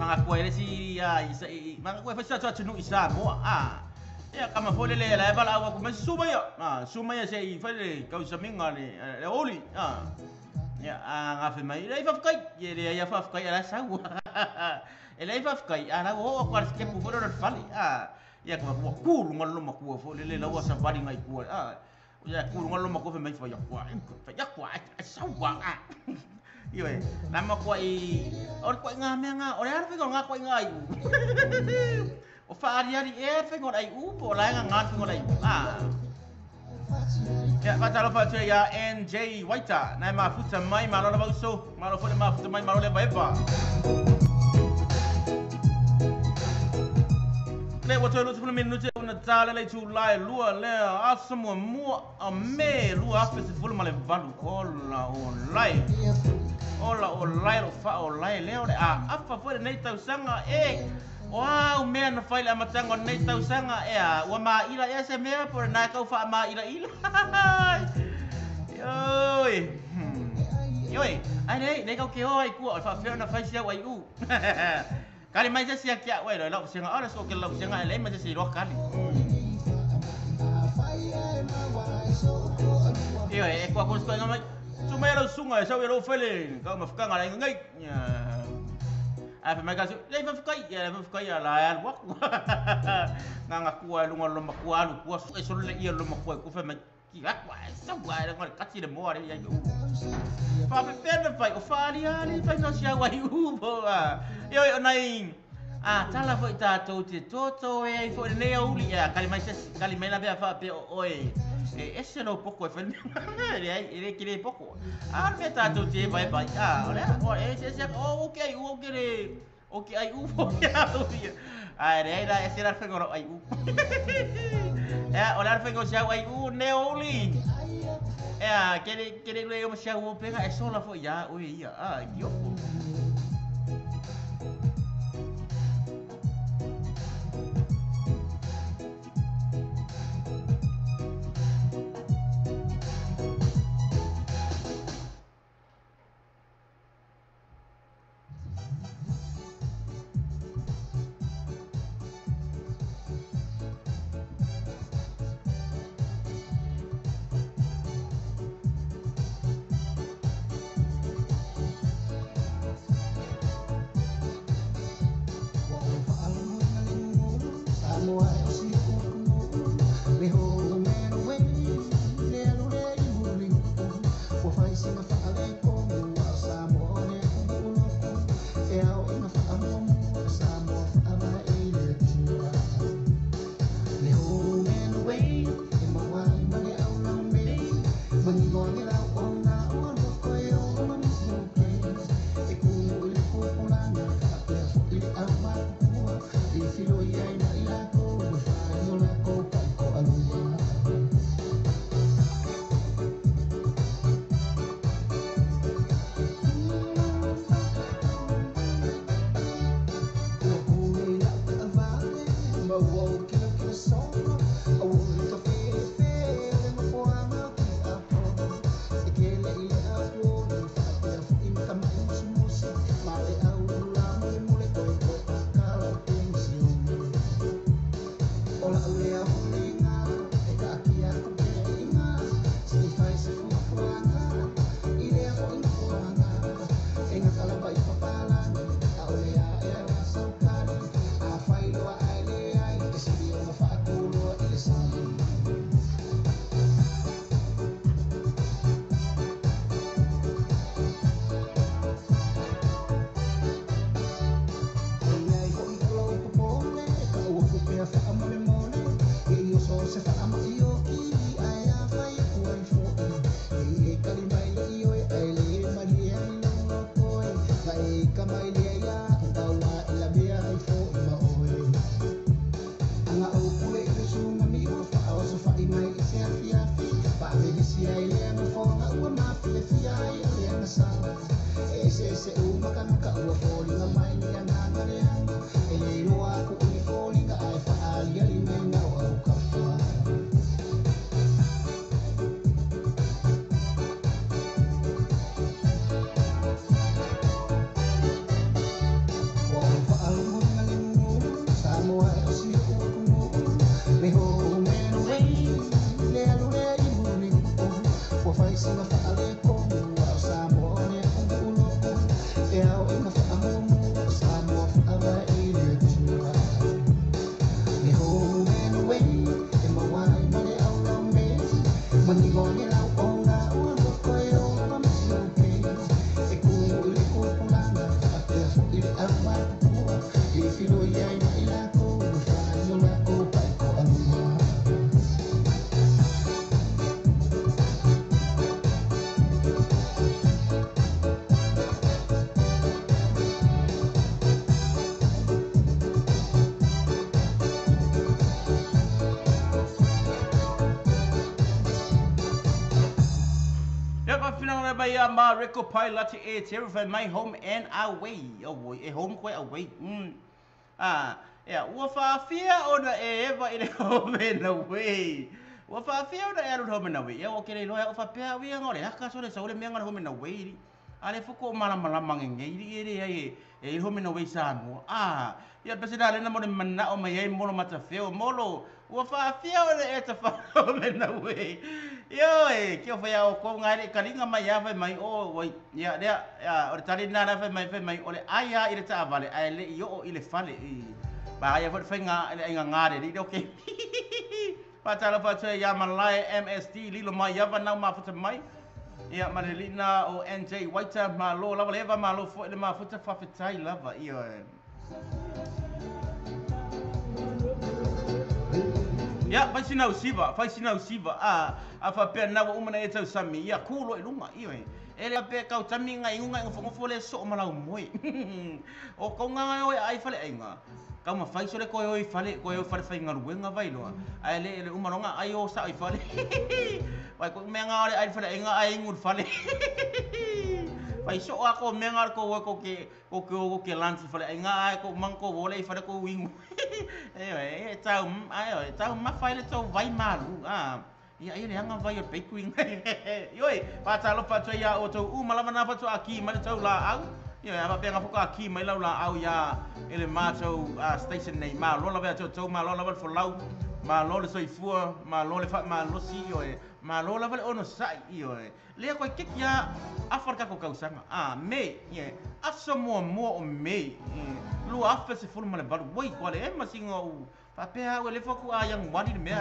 [SPEAKER 1] mga kuwele si mga kuwele fa sa tunu isa mo ya kama fole le la bala awa kuma sumaya sei fale kau saminga le oli ya ngafe mai le fa kai ye ya fa kai ala sawa e lei fa fkai ana o kwa ke pu fo ro fali ia ko ku ngolo ma ku fo le la wa sa bari ngai ku ia ku ngolo ma ku fe mai fo ya kwa sa wa Iwe, nama ko I or ko nga me nga or ar fe ko nga ko nga I o fa ari fe ko ai u po la nga fe ko ai ya patalo fa ya NJ Waita na ma futa mai ma lo ba so ma lo fo ma futa mai ma lo le ba eva le wa to lo tu minuto una tale le tu lai lua le asmo mo a me lua festival ma le valu kola online Ola o lai o fa o lai leo le afa foi nei tau sanga wow me na fai la matanga nei tau sanga wa ma ila se me por na ka fa ma ila yoi ai nei ka ke oi ku fa fe na fai sia wai u kali mai se sia kia wai lo singa ora so ke lo singa le mai se ro kali yoi kwa ko sto ngamai Sumero sungai sa wero fele kau mafka ngai ngai apa mereka le mafka ya la ya wak nga kuai lu ngol ma kualu kuas so le ia lu ma kuai ku fe ma ki ak wa sa wa ngol kati de mo ari ya u fa pe pe fa o fa ali fa no sia wa u bo yo nai tala foi ta to fo ne uli ya kali mai la be fa pe oi esse no poco e fai ele queria pouco me tá tu te vai olha esse ok ai era esse era fengoro ai olhar fengoro já ai ne oli querer le eu já o pega é só lá foi já oi yo
[SPEAKER 2] Singa fa ale ko wa sa mo ne ko ulo ko e au inga fa
[SPEAKER 1] mai a ma reko pai lati e te rufa mai home and away. Oh, e home koe away. Ua whaafia ona e ewa i le home and away. Ua whaafia ona e alu home and away. Ua kere loa ua whapea wia ngore. Haka sore sa ule mea ngana home and away. Ale fuko malama ngengei iri ai e home and away sa mua. Ia pese da lena mo mana o mai e molo mata feo molo. Ua whaafia ona e ta wha home and away. Yo kio fa o ko ngai kalinga mai ave mai o wai ya dia o tali na ave mai o le aya ile ta vale ai le yo ile fale ba ya fa nga nga ngare di okay pa tala fa ya malai MSD lilo mai ya na ma futa mai ya malelina o NJ Waiter ma lo lava leva ma lo fo ile ma futa fa fitai lava io Ya, vai sinau siva. A fa pe na o mana e tau sami. Ya kulo e lunga io e. Ele pe kau tami ngai unga ngofo le so malau moi. O ko nga o ai fale ainga. Kau ma fai sole ko oi fale fai ngaruenga vai loa. Ai le umaronga ai o sa ai fale. Vai ko me nga ai fale ainga ai ngur fale. Vai so ako me nga ko ke lanci fale ainga ai ko mangko vole fale ko wingu. Tau ma fai le tau vai malu ia ele anga vai o bakery yoi pa talo pa to ya o to malava na pa to aki ma le tau la au ia aba pe nga foka aki mai la au ya ele ma to station nei ma lo la to ma lo la for lau ma lo le soifua ma lo le fa ma lo si yoi ma lo la vale ono sai yoi le ko kik ya afarka ko kausanga me ye aso mo o me lu afa se fulu male baru woi ko le ma singo pa pe ha le foku yang wani me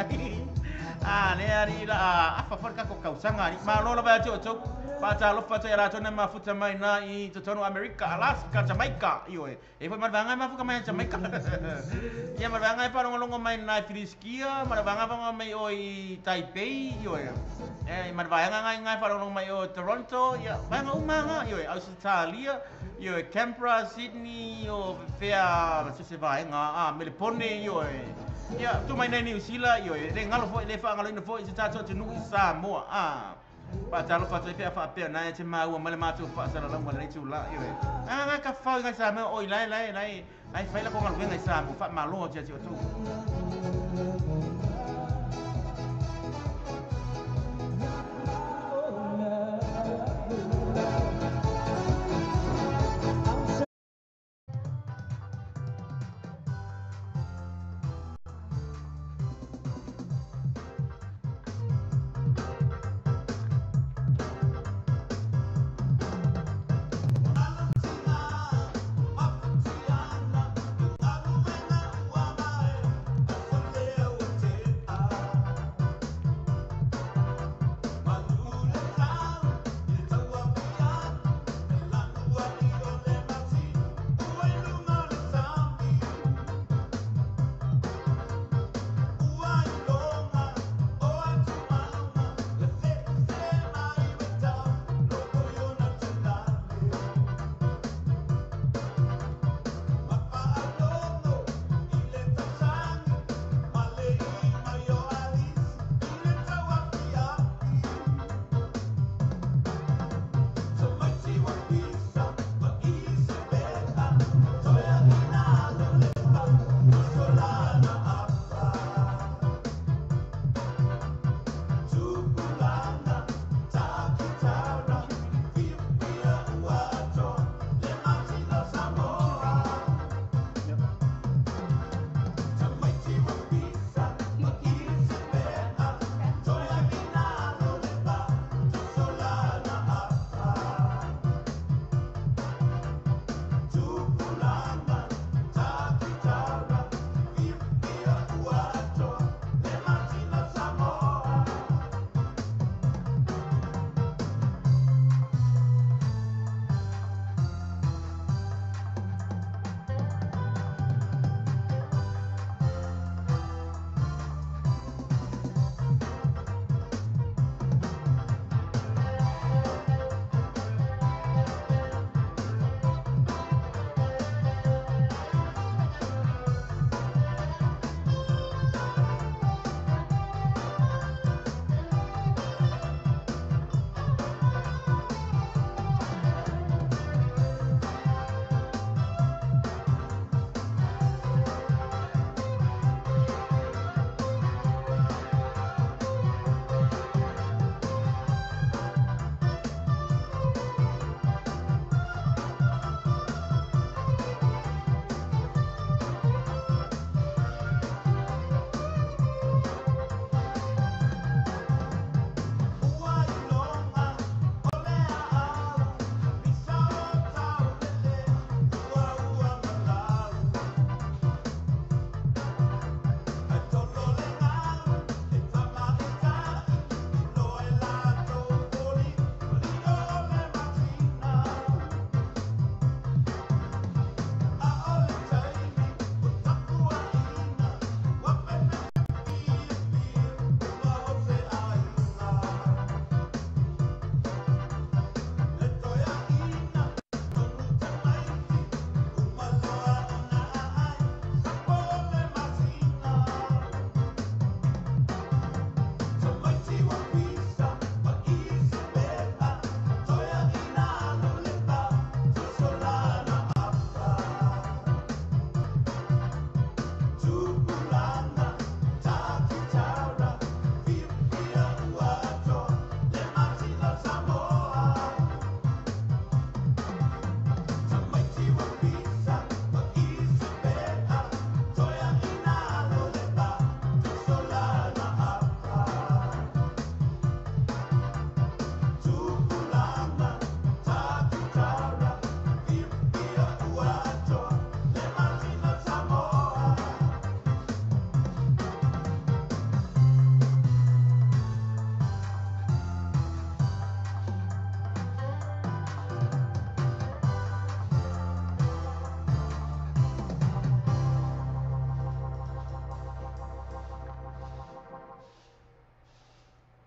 [SPEAKER 1] le ari la afa farka ko kausanga ma lo la ba to pa ta lo fa ra to na ma futa mai na I to tono America Alaska Jamaica yoi e fa ma vanga ma fuka mai Jamaica ya ma vanga pa longo mai na Friskia ma vanga pa mai oi Taipei yoi ma vanga ngai pa longo mai o Toronto ya vanga umanga yoi Australia yoi Canberra Sydney yo fea se vai nga Melbourne yoi ya tu mai na New Zealand yoi le ngalo fo le fa ngalo no fo se ta to nu Samoa pa talo fa te fa pe na te ma male ma tu fa sala la male tu la yoi ka fa nga sa me oi lai fa la ko ngalo ngai sa mo fa ma lo je tu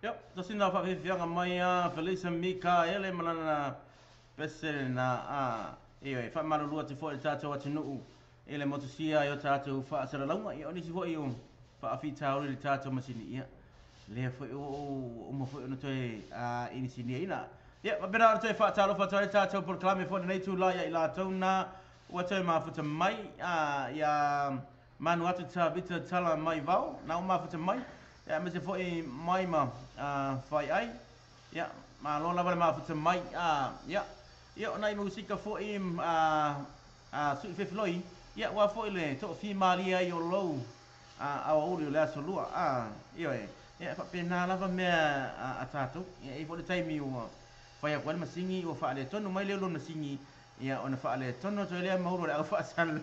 [SPEAKER 1] Yep, tosina fa fianga mai Felisa Mikaele malana pese na e fa malulu te fo tato atinu ele motosia yo tato fa sala launga yo ni si fo yo fa afita ori tato masini ia le fo o mo fo no te ini sini ina ya babera te fa tato proclame fo nei tu la ya ila tona wa te ma futa mai ya manu atu ta vita tala mai vau na ma futa mai ya me se fo mai ma fai ai ya ma lo la ma futa mai ya ya nai musika fo su fe floi ya wa fo le to fi maria yo lo a o le solua yo ya fa pena la va me atato ya e fo le taimi o fa ya kwal masingi o fa le tonu mai le lo masingi ya ona fa le tono to le mauro le fa san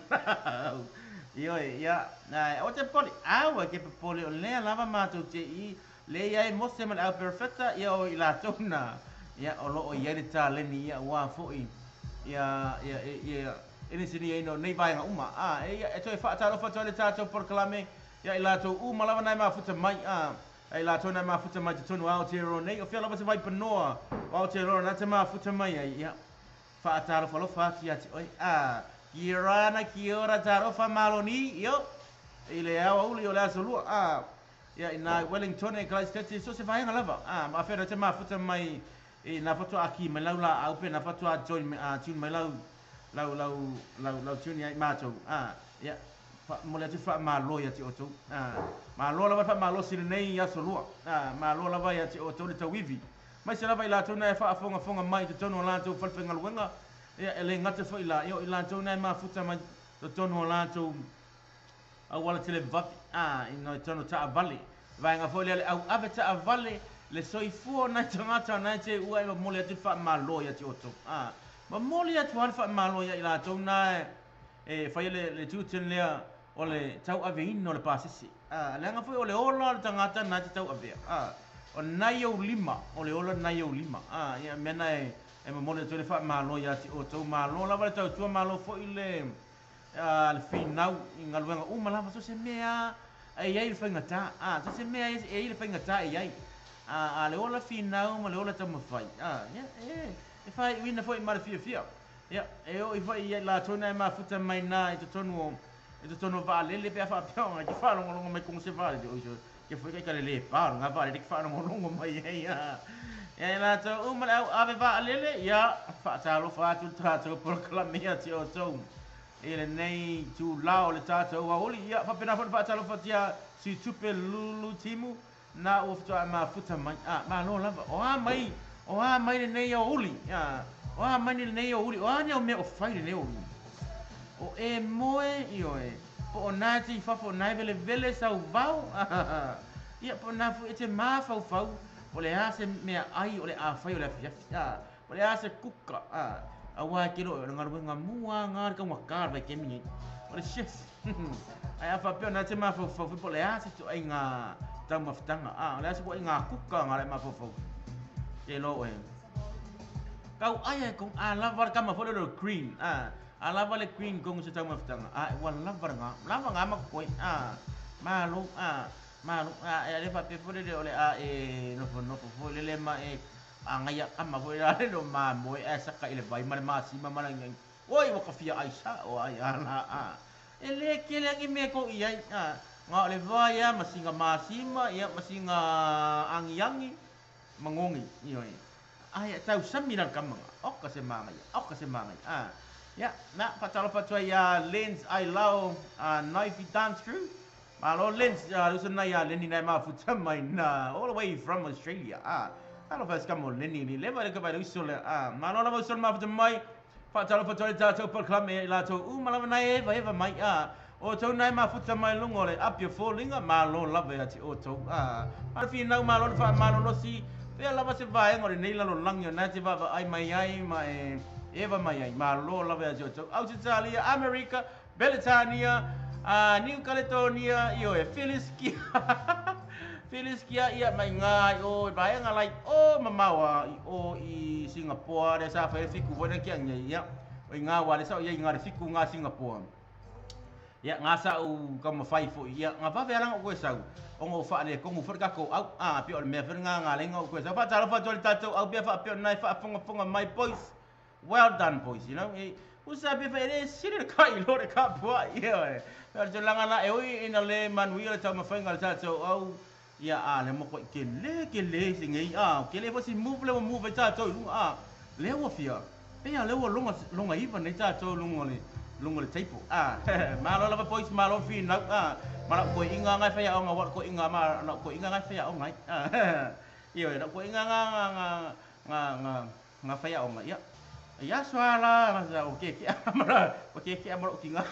[SPEAKER 1] yo ya na o te poli wa ke poli o le lava ma to te I le ya mo se mal a perfecta ya o ila tona ya o lo o ya le ta le ni ya wa fo ya ini sini no nei vai nga uma e to fa ta fa to le ta to proclame ya ila to uma lava na ma futa mai ila to na ma futa mai to no ao te ro nei o fia lava se vai panoa ao te ro na te ma futa mai ya fa ta lo fa ti ati oi kirana kiora ta ro fa maloni yo ile ao uli o la solu ya ina Wellington e Christchurch so se vai nga lava ma fe te ma futa mai e na foto aki me laula au pe na foto a join tune me lau tune ai mato ya mo le te fa ma lo ya ti oto ma lo la fa ma lo sile nei ya solua ma lo la va ya ti oto le tawivi mai se la vai la tona fa fonga mai te tono la to fal fenga luenga ya ele ngate fo ila yo ila tona ma futa mai to tono la to au wala tele va ino tono ta vale vai nga fo le au aveta vale le soifua na tangata na te ua ilo mole atu wha malo ya te oto. Ma mole atu wha malo ya ila tau na whai le tūten lea o le tau ave ino le pāsisi. Leanga whai o le ola le tangata na te tau avea. O nai au lima, o le ola nai au lima. Ia mena ma mole atu le wha malo ya te oto. Malo lava le tau tua malo whai le whinau i ngaluenga. Malava so se mea e iai le whaingata. So se mea e iai le whaingata e iai. Le ola finau ma le ola tama fai e fai wina foi mara fia ya e o I fai la tona ma futa mai na e to tono va le pe fa pion e fa longo mai con se vale o che foi che le pa nga vale che fa longo mai ya la to ma ave va le ya fa ta lo fa tu tra to proclamia ti o to ele nei tu lao le ta to wa oli ya fa pena fa ta lo fa tia si tupe lulu timu na o fto ma futa mai ma lo lava o mai le nei o uli o mai le nei o uli o ne o me o fai le nei o uli o e moe io o na ti fa fo na vele sa vau ia po na fu ete ma fa fa o le ase me ai o le a fai o le fia o le ase kuka a wa ki lo nga nga mua nga ka wa ka ba ke mi o le chef ai fa pe na te ma fa po le ase to ai nga tama fitanga le se bo nga kuka nga le mafofo ke lo kau ai kong lavar kama fo le green lava le green kong se tama fitanga wa lavar nga ma ko ma lo le fa pe fo le ole no fo le ma nga ya kama fo le lo ma mo sa ka ile vai ma si ma la ngai oi wa ka fia aisa o ai ele ke le ngi me ko ia nga le vaya masinga masima ia masinga angiangi mangongi ioi ai tau samina kamanga okka se manga ya na patalo patwa ya lens I love knife dance through malo lens rusna ya leni na ma futa mai na all the way from Australia talo fas kamo leni ni leva le ka ba usole malo la usole ma futa mai patalo patwa ta to proclame la to malava na eva mai o tau nai ma futa mai lungo le up your fallinga ma lo lava ya ti o tau ma fi nau ma lo fa ma lo si pe lava se vai ngore nei la lo langyo na ti va ai mai ma eva mai ai ma lo lava ya ti o tau Australia America Britania New Caledonia io Filiskia ia mai ngai o vai nga like o mamawa o I Singapore de sa fa fiku bona ki anga ia o nga wa le sa ia nga fiku nga Singapore ia ngasa u kama fai fo ia ngapa velang o koe sau o ngo fa le kongu fa ko au a pio le me nga nga lenga o koe sau fa tala fa tole tato au bia fa pio nai fa fonga my boys well done boys you know usa be fa ele sire ka I lo ka pua ia per jo langa na e oi ina le manui le tama fa ngal tato au ia a le mo ko ke le singai a ke le fa si move tato lu a le wo fia pe ya le wo longa iva nei tato lungo le taipo malo lava pois malo fi na malo ko inga ngai fa ya o nga ko inga ma na ko inga ngai fa ya o ngai io na ko inga nga fa ya o ngai ya swala nga oke ki amara oke ki amara kinga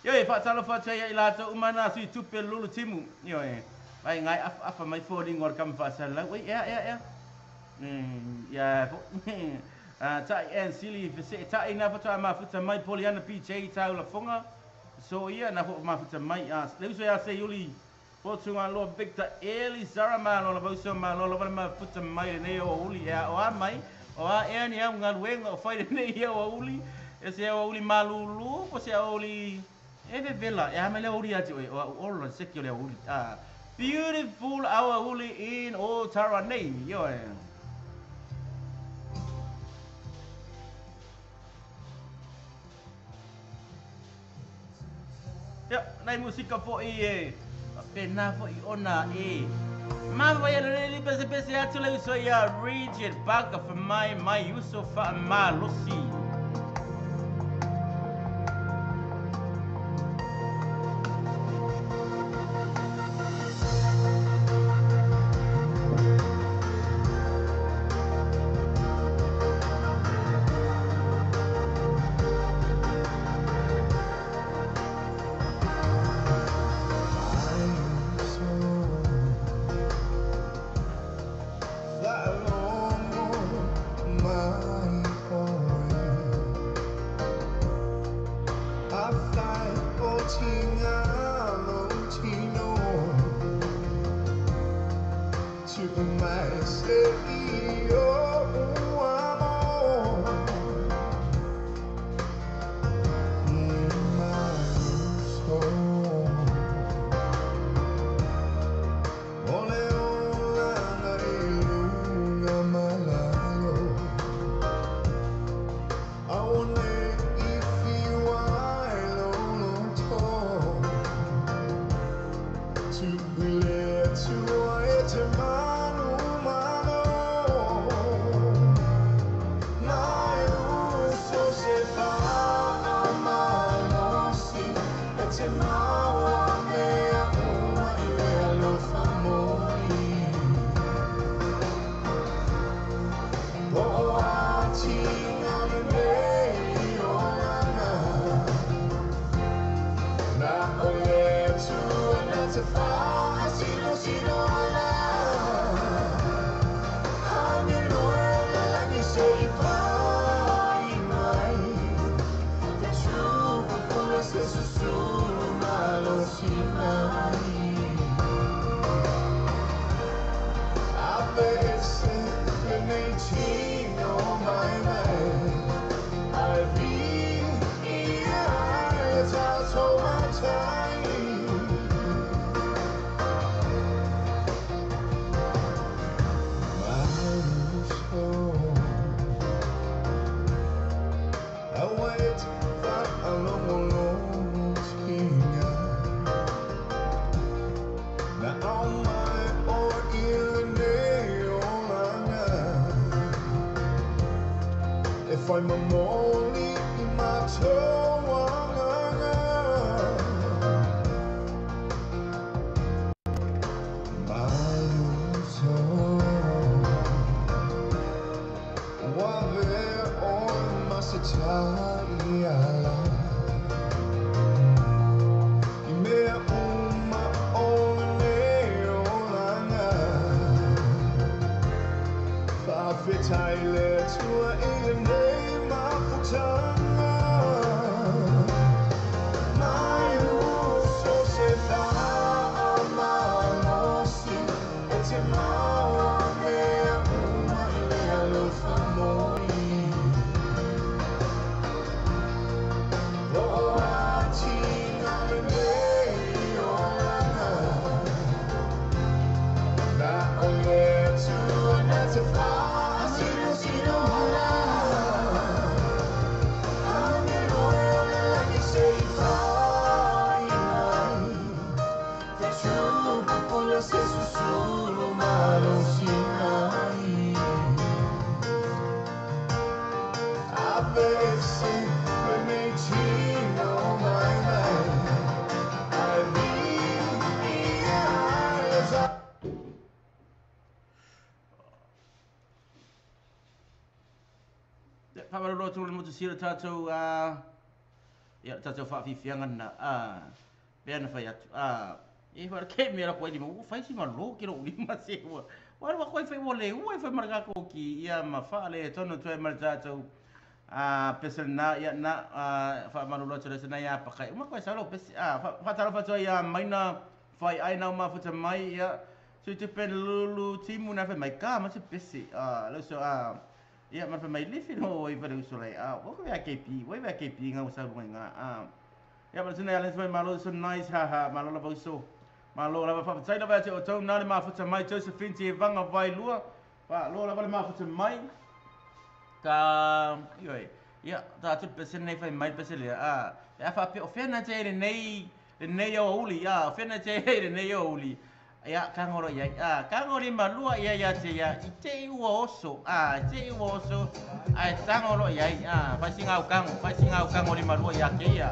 [SPEAKER 1] io e fa talo fa ya ila to umana si tupe lulu timu io ai ngai afa mai fo ngor kam fa sala we ya tai en sili se tai na fata ma futa mai poliana PJ tau la fonga so ia na fo ma futa mai le so ya se yuli po tunga lo Victor Eli Sarama lo la so ma lo ma futa mai ne o uli ya o mai o e ni am ngal wenga o fai ne ia o uli e se o uli malulu ko se o uli e ve vela e ma le uli ati o lo se ki le uli beautiful our uli in o Taranei yo ya, nai musika fo I pena fo I ona ma vai le pese atu le so ya rigid back of my Yusufa ma Lucy
[SPEAKER 2] basic when me chino my mind. I read in eyes.
[SPEAKER 1] Pamarolo tu mo tu sira tatou ya tatou fa fianga na pena fa ya e fa ke me ra ko di mo fa si ma lo ki ro ni ma se wa wa ko fa mo le wa fa marga ko ki ya ma fa le tono tu ma tatou pesena ya na fa marolo tu na ya pa kai ma ko sa lo pes fa taro fa ya maina fa ai na ma fa mai ya tu te pen lulu timu na fa mai ka ma se pesi lo so ia ma mai lifi no i vale usole o ko ya KP we ya KP nga usa nga ia ma sina ya le malo so nice ha malo la so malo la fa sai la ba te o tau na le ma futa mai Josephine te vanga vai lua pa lo la vale ma futa mai ka ia ta tu pesen nei fa mai pesen le ya fa pe ofena te le nei o uli ofena te le nei o uli ya kangoro ya kangori malua ya te ya ite uoso te uoso tangoro ya fasinga ukango li malua ya ke ya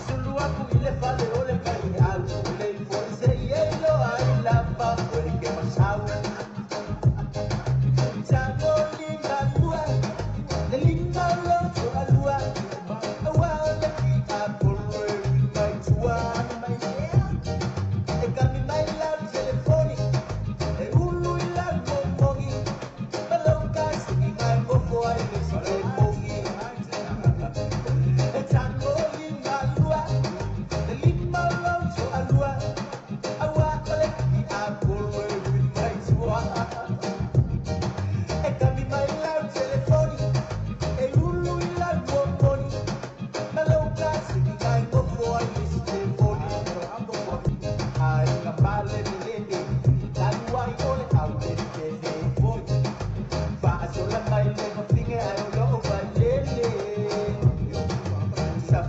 [SPEAKER 2] Sulu aku ile fale ole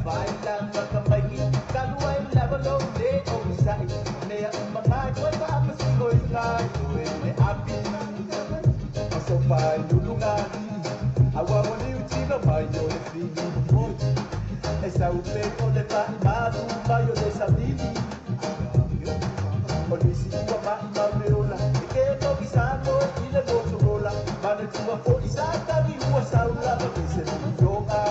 [SPEAKER 2] baila makamai kalua lava lo le o sai ne mama ko pa pasigo ika me happy so far lulunga awa woni utino mayo le fili esa upe o le pa mazu mayo le sabili o disi wa ma mameola ke to kisano ile motola mane tua fo isata vi wa saula ke se yoga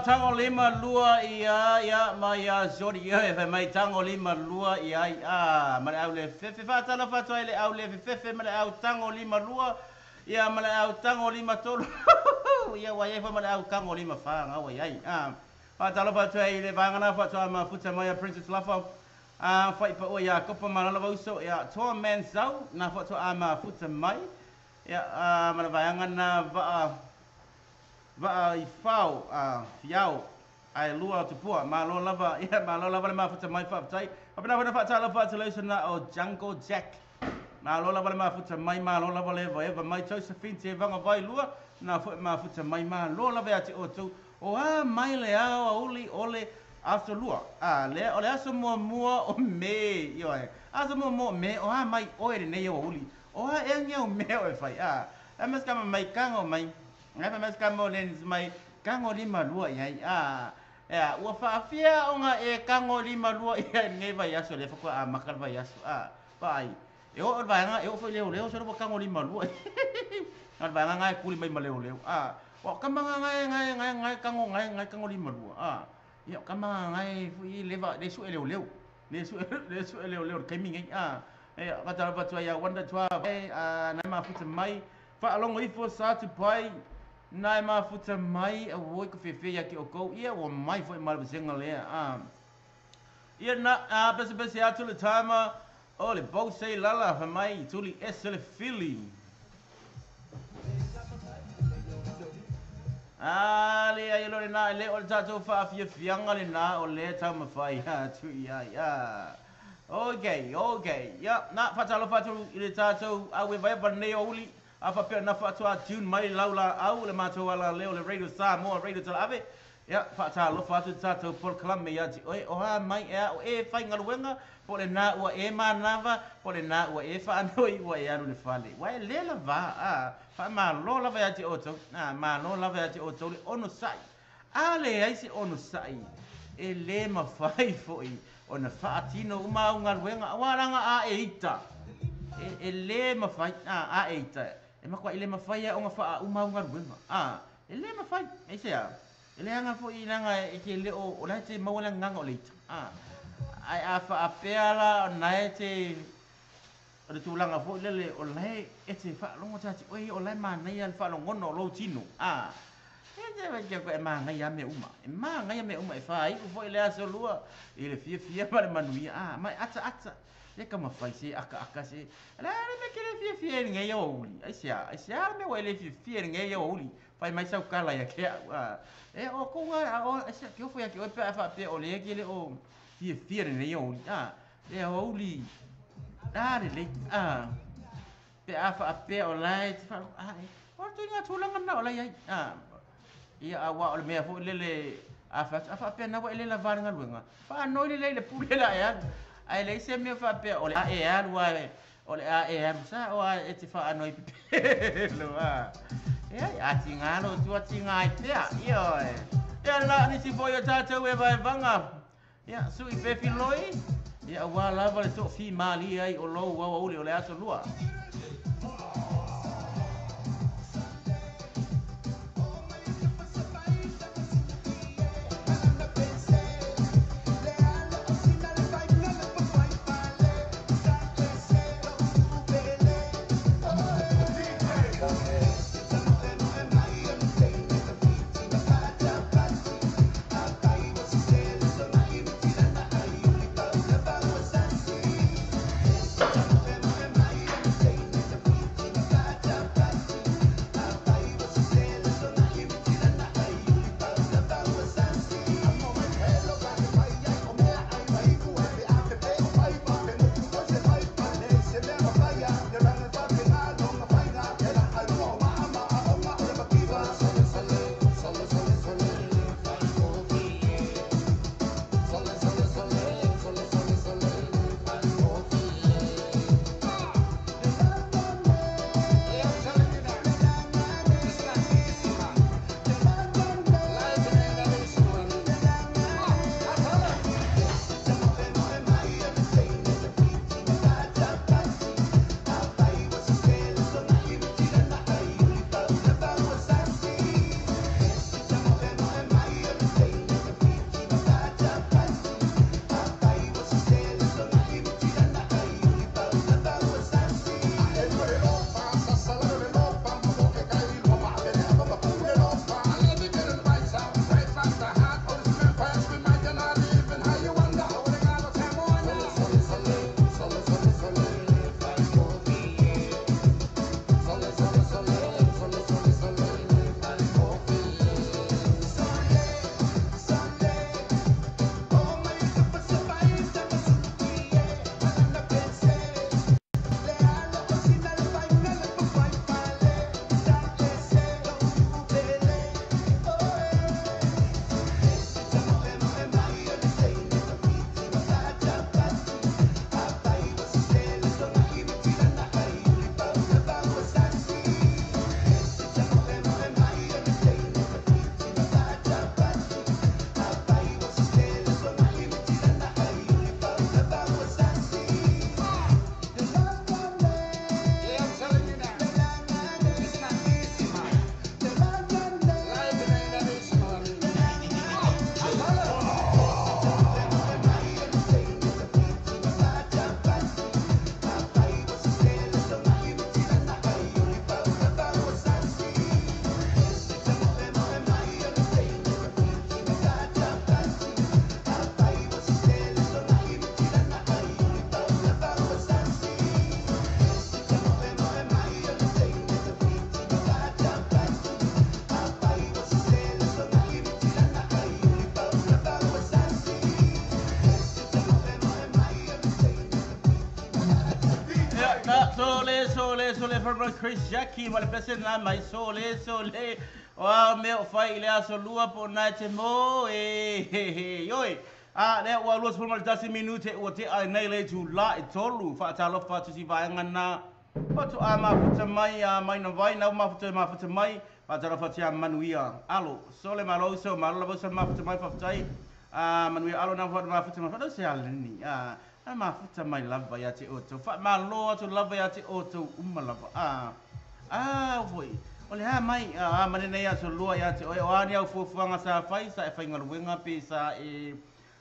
[SPEAKER 1] Tango lima lua ia mai a zori ia e mai tango lima lua ia mare au le fefe fatala fatwa ile au le fefe mare au tango lima lua ia mare au tango lima tolu ia wa ia mare au tango lima fa nga wa ia fatala fatwa ile bangana fatwa ma futa mai a princess lafa fai pa o ia kopa malala uso ia to men sau na fatwa ma futa mai ia mare bangana va I fau fiau ai lua tu pua ma lo lava ia ma lo lava ma futa mai fa tai apena fa fa tala fa tala na o Jungle Jack ma lo lava ma futa mai ma lo lava le va mai Josephine te vanga vai lua na ma futa mai ma lo lava ati o tu o mai le a oli ole after lua le ole aso mo o me yo aso mo me o mai o ere ne yo oli o e ngeo me o fai mas kama mai kango mai ngai mas kamo lens mai kango lima lua ia ua faafia onga e kango lima lua ia ngai vai aso le fako makal vai aso pai e o vaanga e o foi leo so ro kango lima lua ngai vaanga ngai kuli mai maleo o kamanga ngai kango lima lua ia kamanga ngai fui leva de su leo le su leo kai mingi e kata ba tua ia wanda tua nai ma futa mai fa alongo ifo sa tu pai nai ma futa mai a woi ko fefe ya ki o ko ia o mai foi mal besenga le ia na bese atu le tama o le bo sei lala fa mai tuli esele fili le ai lo na le o tato fa fianga le na o le tama fai tu ia okay ia na fatalo fatu le tato a we vai ba ne oli apa pe na fatua tune mai laula au le mato ala leo le radio sa mo radio tala ave ya fata lo fatu tato por klame ya ti oi o mai e fai ngaluenga po le na wa e manava po le na wa e fa noi wa ya no le fale wa le la va fa ma lo la va ya ti oto ma lo la va ya ti oto le ono sai ale ai si ono sai e le ma fai foi ona fa atino uma ngaluenga wa ranga e ita e le ma fai e ita e makwa ile mafai o ngafa uma unga ruenga ele mafai e sea ele anga fo inanga e ke le o la te mawala nganga o leita ai afa apela na te o tulanga fo le o le e te fa longo tati oi o le mana ia fa longo no lo tino e te va ke ko e manga ia me uma e fa ai fo ile aso lua ile fia para manuia mai ata le kama fai se aka se la me kele fie ngai yo uli ai sia me wa le fie ngai yo uli fai mai sau kala ya ke e o ko wa sia ke foi ke o fa pe o le ke le o fie ngai yo uli e o uli le pe afa pe o lai fa o tu nga tulanga na ola ia ia awa o le mea fo lele afa pena wa le la vanga luenga fa no le pule la ia ai le se me fa pe o le a wa o le a sa o e te fa anoi pe lo ia a tinga lo tu a tinga ia ia la ni si foi o tata we vai vanga ia su I pe filoi ia wa lava le to fi mali ai o lo wa o le aso lua sole for Chris Jackie ma le pese na mai sole wa me o fai le aso lua po na te mo yoi le wa los for mal tasi minute o te ai nei le tu la e tolu fa ta lo fa tu si vai ngana pa tu ama puta mai mai na vai na ma puta mai pa ta lo fa tia manuia alo sole malo so malo lo so ma puta mai fa tai manuia alo na ma puta mai fa se alni ma futa mai lava ya te oto fa ma lo to lava ya te oto lava voi ole ha mai mane nei aso lua ya te o ani au fuanga sa fai sa fai ngaluenga pe sa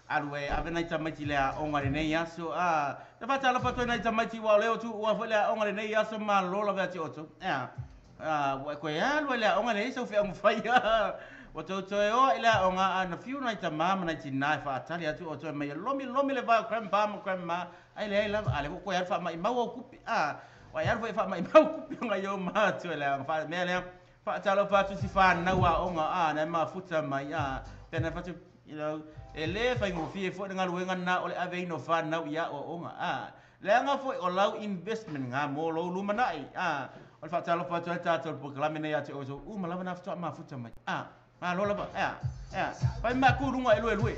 [SPEAKER 1] alwe avena ita mai ti le o ngare nei aso te fa tala pato nei ita mai ti wa leo tu wa fa le o ngare nei aso ma lo lava ya te oto ko ya lo le o ngare so fe ang fai Wato o ila o nga na fiu na ita mama na tina fa atali atu o to mai lomi le va grandma ai le la ale ko ya fa mai mau kupi wa ya fa mai mau kupi nga yo ma tu la fa me le fa talo fa tu si fa na wa o nga na ma futa mai pena fa tu ele fa ngo fi fo nga luenga na ole ave no fa na ya o nga le nga fo o lau investment nga mo lo lu manai O fa talo fa tata po kala mena ya te o so u malava na fa ma futa mai. Ma lo lava. Pai ma ku runga elue.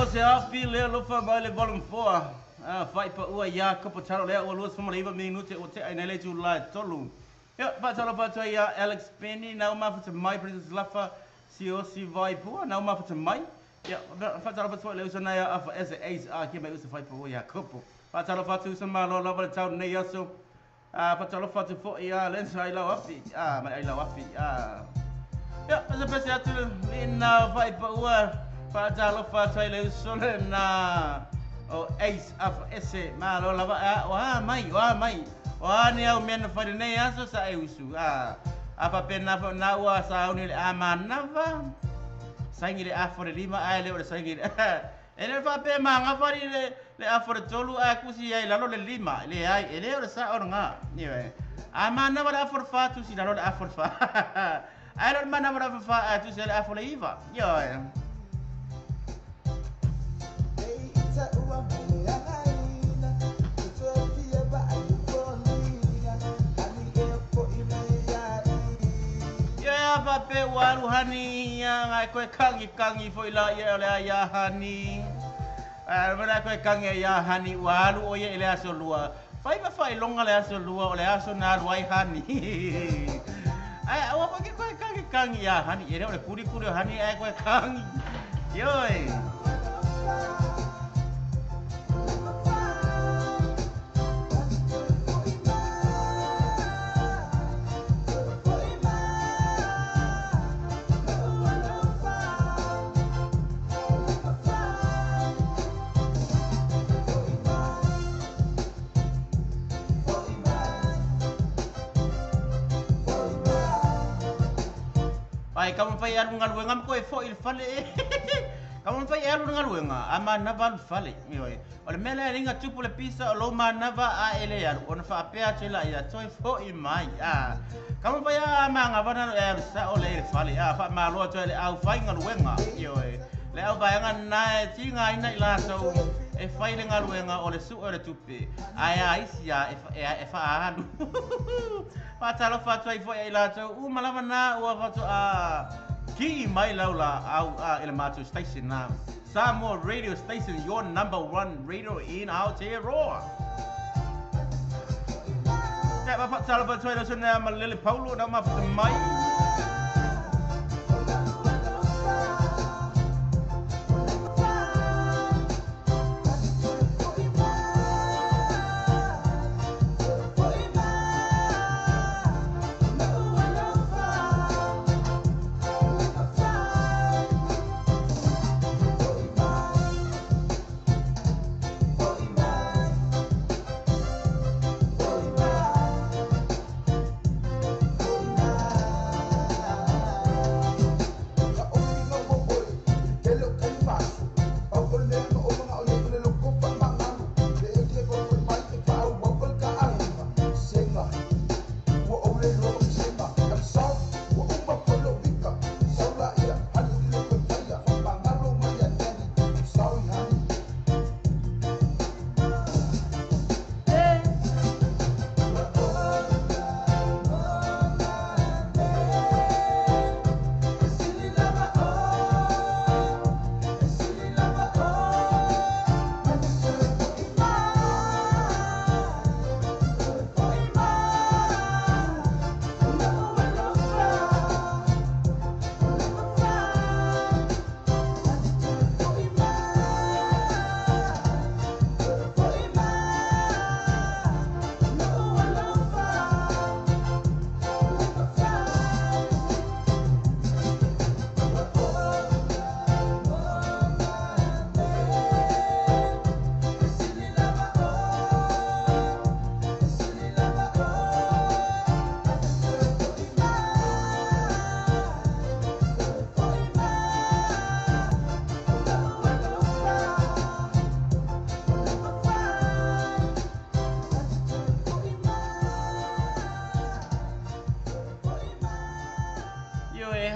[SPEAKER 1] o se api lea lofa mai le volume 4. Fai pa ua ia kapo taro lea ua luas fama leiva minute o te aina le July tolu. Ia, patalo patua ia Alex Penny, nau mawhata mai Princess Lafa, si o si vai pua, nau mawhata mai. Ia, patalo patua le usana ia afa ese ace a kia mai usa fai pa ua ia kapo. Patalo patua usa malo lava le tau nei aso. Patalo patua fo ia lensa ai lau api. Mai ai lau api. Ia, asa pese atu ina fai pa ua. Patalo patua le usana na o ace afa ese malo lava wa mai. Wah ni au mena fare nei aso sa e usu. Apa pena na ua sa uni le amana va. Saingi le afore lima ai le o saingi. Ele fa pe manga fare le afore tolu a kusi ai lalo le lima. Le ai ele o sa or nga. Ni we. Amana va afore fa tu si lalo le afore fa. Ai lo mana va fa tu si le afore iva. Yo. Pape waru hani yang ai koe kangi foi la ia le ia hani. Mana koe kangi ia hani waru o ia le aso lua. Fai longa le aso lua o le aso na luai hani. Ai awa pake koe kangi ia hani. Ia le kuri hani ai koe kangi. Yoi. Ai kamu fai alu ngaluenga ko e fo il fale. Kamu fai alu ngaluenga ama na val fale. Mioi. Ole mele ringa tupu le pisa o lo mana va a ele alu. Ona fa apea tela ia toi fo i mai. Kamu fai ama ngavana e sa ole il fale. Fa malo to le au fai ngaluenga. Mioi. Le au bayanga na tinga ina ila so e fai le ngaluenga ole su ole tupe. Ai sia e fa alu. Patalo fatwa ifo ya ilato malava na ua fatu ki mai laula au Elemato station na Samoa radio station, your #1 radio in Aotearoa. Kaya patalo fatwa ila suna malili Paulo na mafatu mai.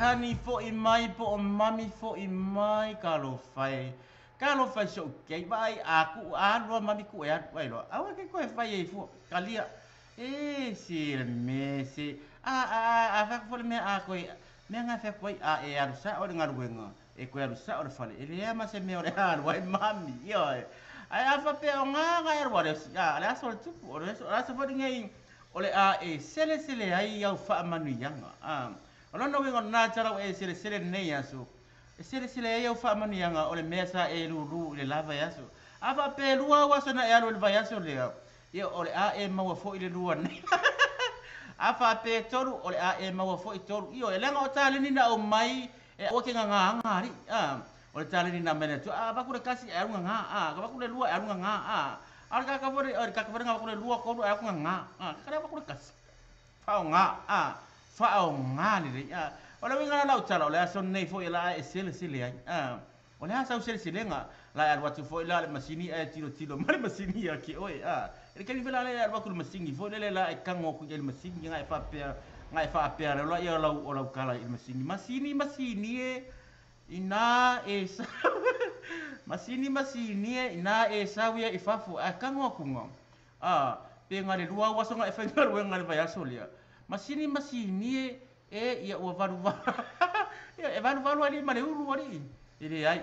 [SPEAKER 1] Hani fo i mai po o mami fo i mai kalo fai so kei vai aku alo mami ku e ai lo awa ke ko fai e fo kalia si me si fa fo me a ko me nga fa ko e alu sa o nga ruenga e koe alu sa o le fale e le ama se me o le han wai mami io ai afa pe o nga e roa le le aso le tupu o le aso fo ngai o le a e sele ai au fa manu yanga o no wingo na tara e sele nei aso e sele ai au fa manu yanga o le mesa e lu le lava aso afa pe lua wa sona e alu le vai aso le io o le a e maua fo i le lua nei afa pe toru o le a e maua fo i toru io e lenga o tale ni na o mai e o ke nga ngari o le tale ni na mena tu ba ku le kasi e runga nga ba ku le lua e runga nga ka ka fore o ka fore nga ku le lua ko e runga nga ka ba ku le kasi fa o nga ni o le winga la o tala o le aso nei fo i la e sele ai o le asa o sele nga la al watu fo i la le masini e tilo ma le masini ya ki oi e ke ni vela le al watu le masini fo le la e kango ku le masini nga e fa pe ngai fa pe le lo ia o la kala i masini e ina e masini e ina e sawia i fafu a kango kunga pe ngale lua waso nga e fa ngal we ngale vai aso lia masini e ia o valu ia e valu ali male uru ali ile ai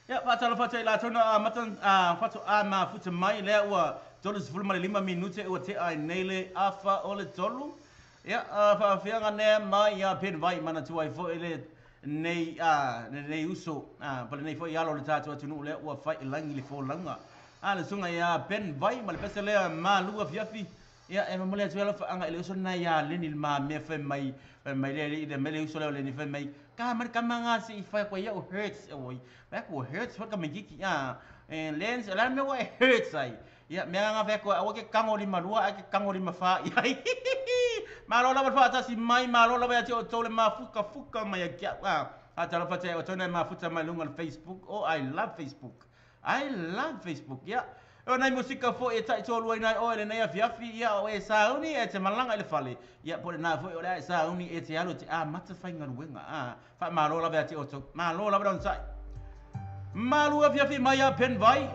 [SPEAKER 1] ya patala fata ila tona matan fatu ma futa mai le wa tolos fulma 5 minute o te ai nele afa ole tolu ya fa fianga ne mai ya pen vai mana tu ai fo ele nei nei uso pa nei fo ya lo tatu atu no le wa fai langi le fo langa le sunga ya pen vai mal pesele ma lua fiafi ya e mo le tu fa anga ele uso na ya le ni ma me fe mai le de mele uso le ni fe mai ka mar kamanga si fa ko ya o hurts oi ba ko hurts fa ka me giki en lens la me wa hurts ai ya me nga fe ko o ke kango li malua ke kango li mafa ya malo la fa ta si mai malo la ba ti o tole ma fuka mai ya ata la fa ta o tone ma futa mai lunga Facebook I love Facebook ya o nai musika fo e tai tolu ai nai o le nei afiafi ya o e sauni e te malanga le fale ya po na fo o le sauni e te alo te mata fainga ruenga fa malo la ba ti o to malo la ba don sai malu afiafi mai a pen vai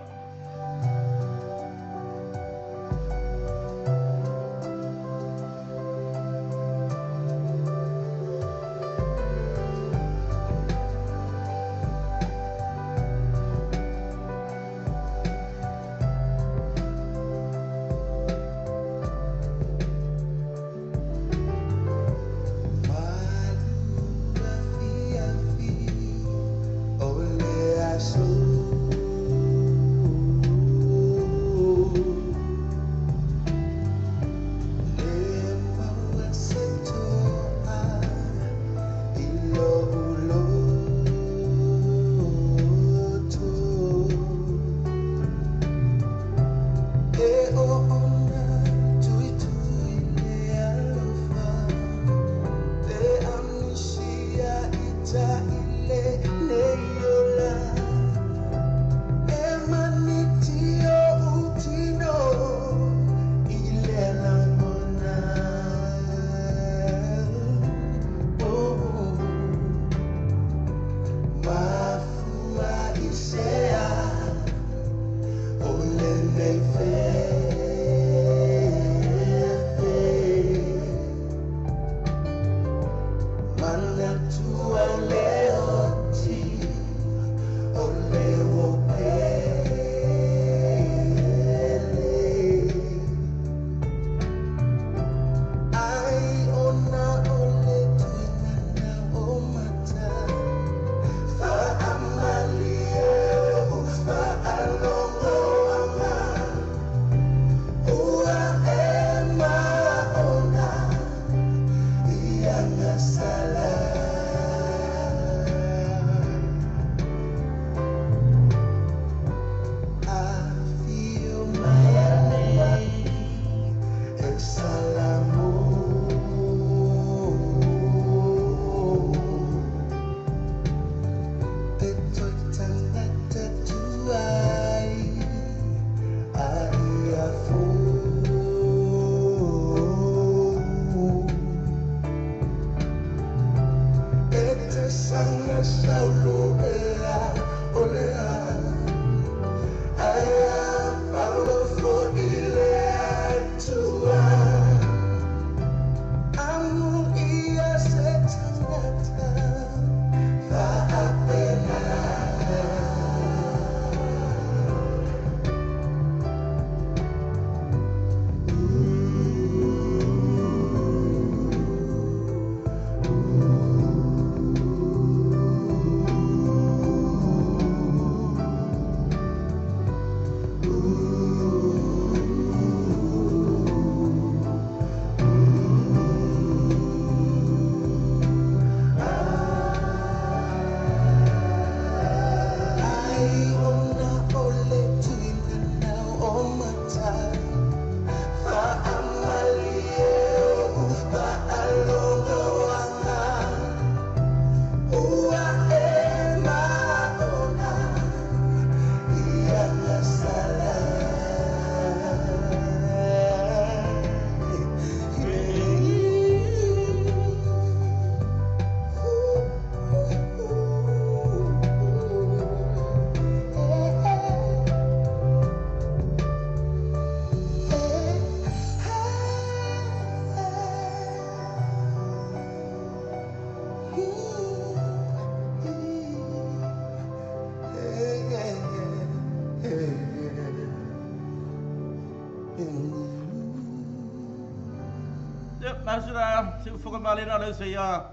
[SPEAKER 1] Masura si fuka malena le se ya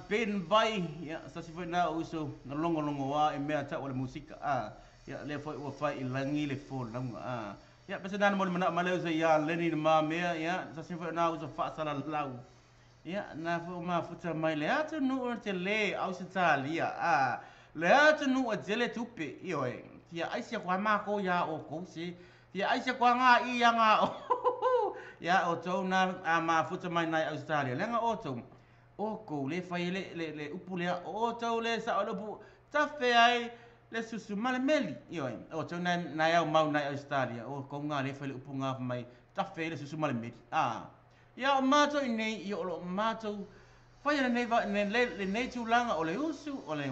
[SPEAKER 1] ben vai ya sa si foi na uso na longo wa e mea ta ole musika ya le foi o fai ilangi le fo langa ya pese na mo mana male se ya leni ma mea ya sa si foi na uso fa sala lau ya na fo ma futa mai le atu nu o te le au se talia le atu nu o jele tupe io e ya aisia kwa ma ko ya o ko se ya aisia kwa nga I ya nga ya o tau na ma futa mai nai Australia lenga o tau o ko le fai le upulea o tau le sa o pu tafe ai le susu male meli io o tau na ya mau nai Australia o ko nga le fai le upunga mai tafe le susu male meli ya o mato nei io lo mato fai nei va le nei tu langa o le usu o le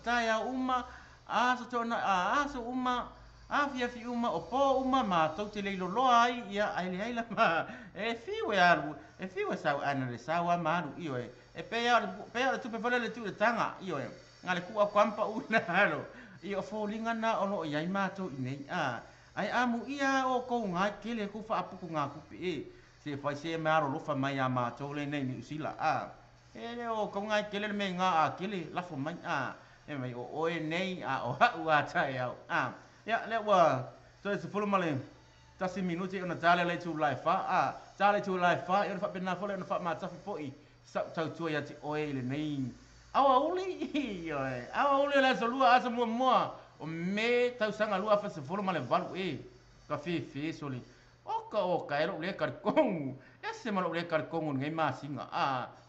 [SPEAKER 1] ta uma so tona so uma afia fi uma o po uma ma tau te leilo loa ai ia ai le aila ma e fiwe alu e fiwe sau ana le sawa maru io e pea tu pe fale le tu le tanga io ngale ku a kwampa una halo io folinga na ono ia ma tau nei ai amu ia o ko nga kele ku fa apu ku nga ku pe se fai se maro lo fa mai ma tau le nei ni usila e le o ko nga kele me nga kele la fo mai e mai o e nei o ha u ata ya le wa so se fulo male tasi minuti ona tale le tu life tale tu life ona fa pena fole ona fa ma tafi foi sa tau tu ya ti oe le nei awa uli la solua asa mo o me tau sanga lua fa se fulo male valu ka fe soli o ka ero le karkong ya se malo le karkong ngai masinga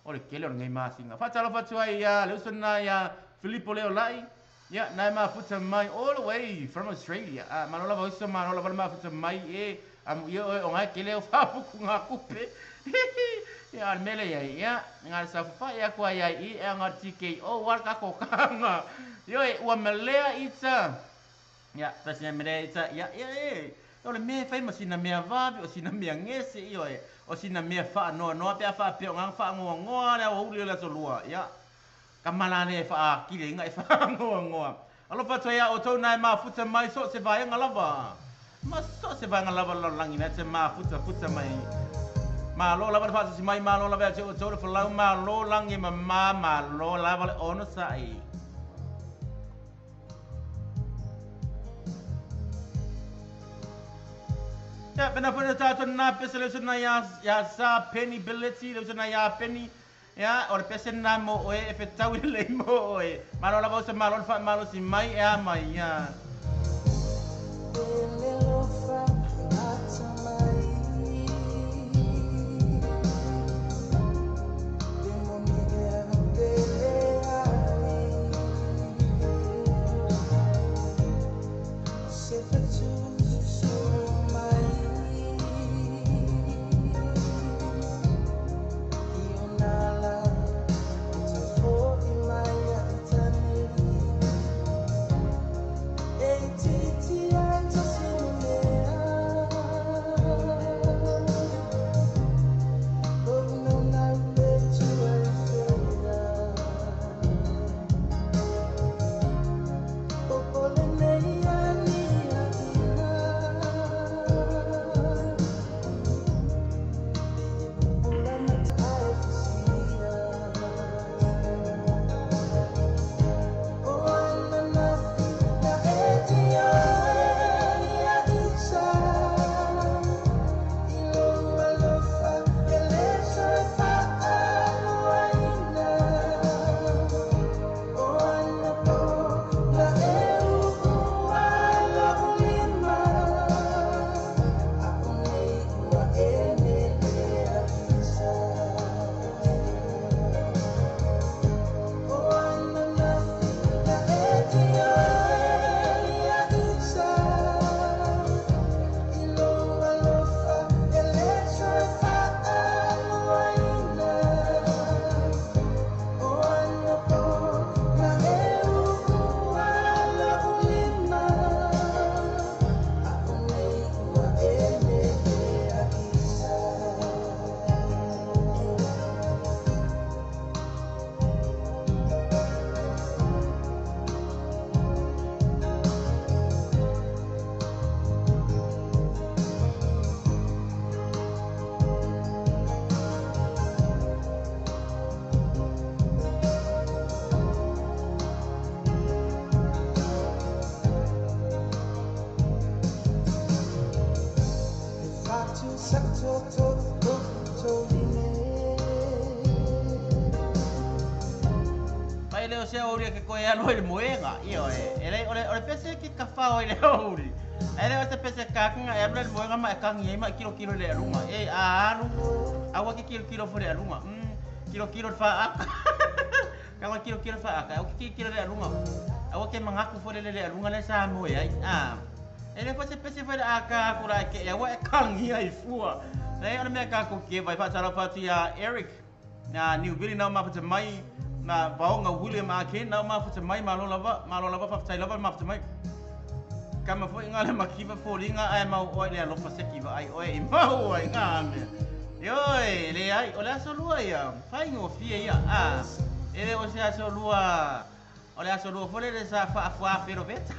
[SPEAKER 1] o le kele ngai masinga fa tala fa tu ya le usona ya Filippo leo lai ya na ma futa mai all the way from Australia manola va so manola va ma futa mai am yo o ngai kele o fa ku nga kupe ya mele ya nga sa fa ya kwa ya I nga tiki o war ka ko kanga yo o melea itsa ya tasina mele itsa ya o le me fa masina me va o sina me ngese yo o sina me fa no pe fa pe nga fa ngo le o uli la so lua ya kamalane fa kile ngai fa ngoa alo pa toya o tau nai ma futa mai so se vai ngalava ma so se vai ngalava lo langi na te ma futa mai ma lo lava fa se mai ma lo lava o tau fa lau ma lo langi ma lo lava ono sai ya pena pena ta na pesele so na ya sa penny ability le so na ya penny ya o le pesen na mo o e fe tau le mo e malo la voce malo fa malo si mai mai ya Pai leo se ori ke koe alo i moenga io ole pese ki ka fa oi le ori ele o te pese ka nga e ble moenga ma ka ngi ma kilo le runga alu awa ki kilo fo le runga kilo fa ka wa kilo fa ka o ki kilo le runga awa ke mangaku fo le runga le sa mo ai ele ko se pese fa aka ku la ke awa ka ngi ai fua le ona me ka ko ke vai fa tara fa tia Eric na New Billy na ma fa mai na baonga William Ake na ma futa mai malo lava fa tai lava ma futa mai kama fo inga le makiva fo ringa ai mau oi le lo faseki va ai oi mau ai ngame yoi le ai ola so lua ia fai ngo fie ia ele o se so lua ola so lua fo le sa fa pero beta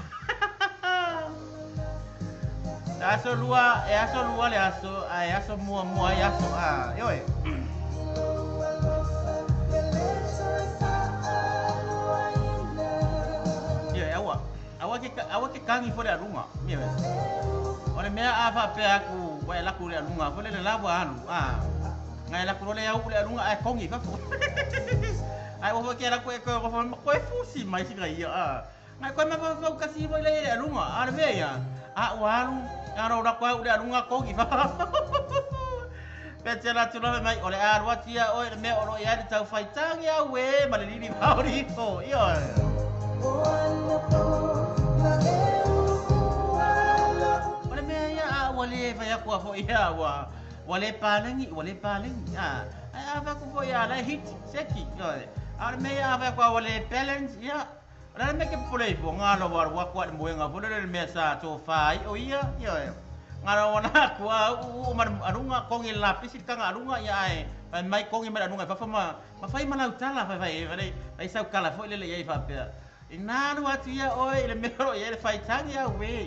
[SPEAKER 1] da so lua le aso mua ia so yoi awa ke kangi fo le alunga mia we ole mea ava pe aku wa la ku le alunga fo le lava anu ngai la ku le au le alunga ai kongi fa ai wo ke la ko fusi mai singa ia ngai ko me fa ka si fo le alunga ar me ya walu aro la ko le alunga kongi fa pe la tu no mai ole arwa tia o me o ya tau faitang ya we malini fauri fo io Wale mea wale fa ya kwa fo ya wale palengi ai ava ku fo ya la hit seki ar mea ava kwa wale balance ya ra me ke play fo ngalo war wa kwa mbuenga fo le mesa to fai o ia ngalo wana kwa umar arunga kongi lapis kanga arunga ya ai mai kongi mai arunga fa ma fai mana utala fa ai sau kala fo le ya fa pe Inanu atu ia oi le mero ia le faitangi a we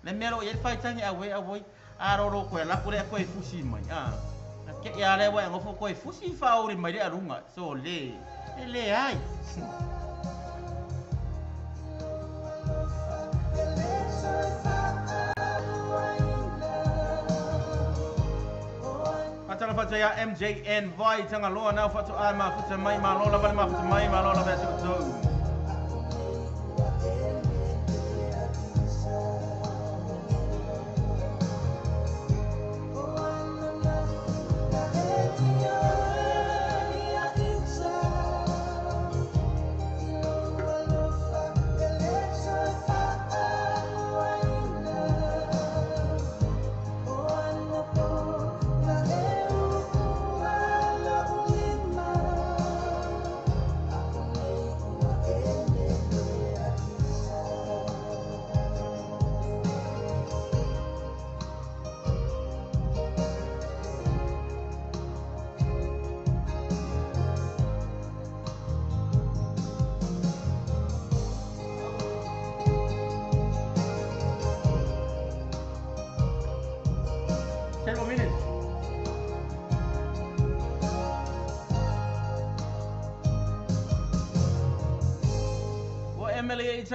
[SPEAKER 1] le mero ia le faitangi a we aro ko la kule ko fusi mai ke ia le wa ngofo ko fusi fa ori mai le arunga so le ai Patala fa ya MJN vai tanga loa na fa to ma futa mai ma lola ba ma futa mai ma lola ba so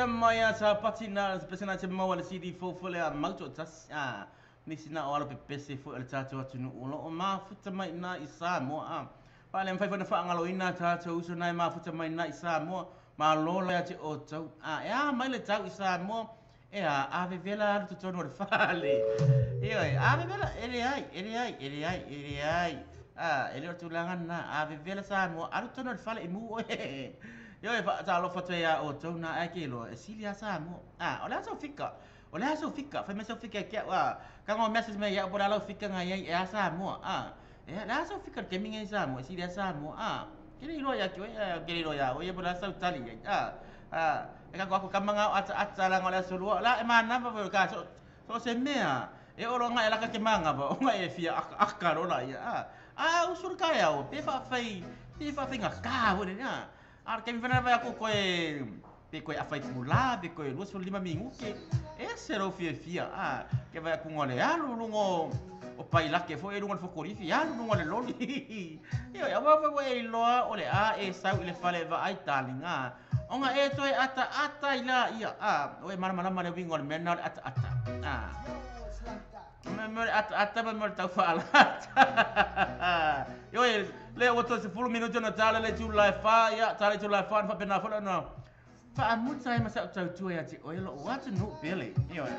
[SPEAKER 1] Maya sa patina pesana te mau le CD fo le mauto tas nisina o ala pepese fo el tato atunu o ma futa mai na isa mo pa le mfai fa ngalo ina tato uso nai ma futa mai na isa mo ma lo le ate o tau mai le tau isa mo ave vela to tono le fale ave vela ele ai ele o tulangan na ave vela sa mo aru tono le fale mu Yo fa ta lo fa ya o to na ai ke lo silia sa mo ola so fika fa me so fika ke wa ka ngo message me ya por lo fika ngai ya sa mo la so fika ke mi ngai sa mo silia sa mo ke ni lo ya ke ni lo ya o ye por sa tali ka ko ka manga ata la ngola so lo la mana fa ka so se me o lo ngai la ka ke manga ba o ngai fia akaro la ya usur ka ya o pe fa nga ka ho ni Ar que me vena vai ako koe afai mula be koe 2 minggu ke sero fia ke vai ako ngole lungo o pai la ke foi lungo fo korifi lungo le loli yo ya va vai loa ole sau ile fale va ai talinga onga toi ata ila ia o mara le wingo le menal ata Ata me tau whaala. Ioi, le o to se 10 minuto na tala le July 5, ya, tala July 5, fa pena whala no. Fa amuta e masa tau tua ya ti, oi lo watu no Billy. Ioi.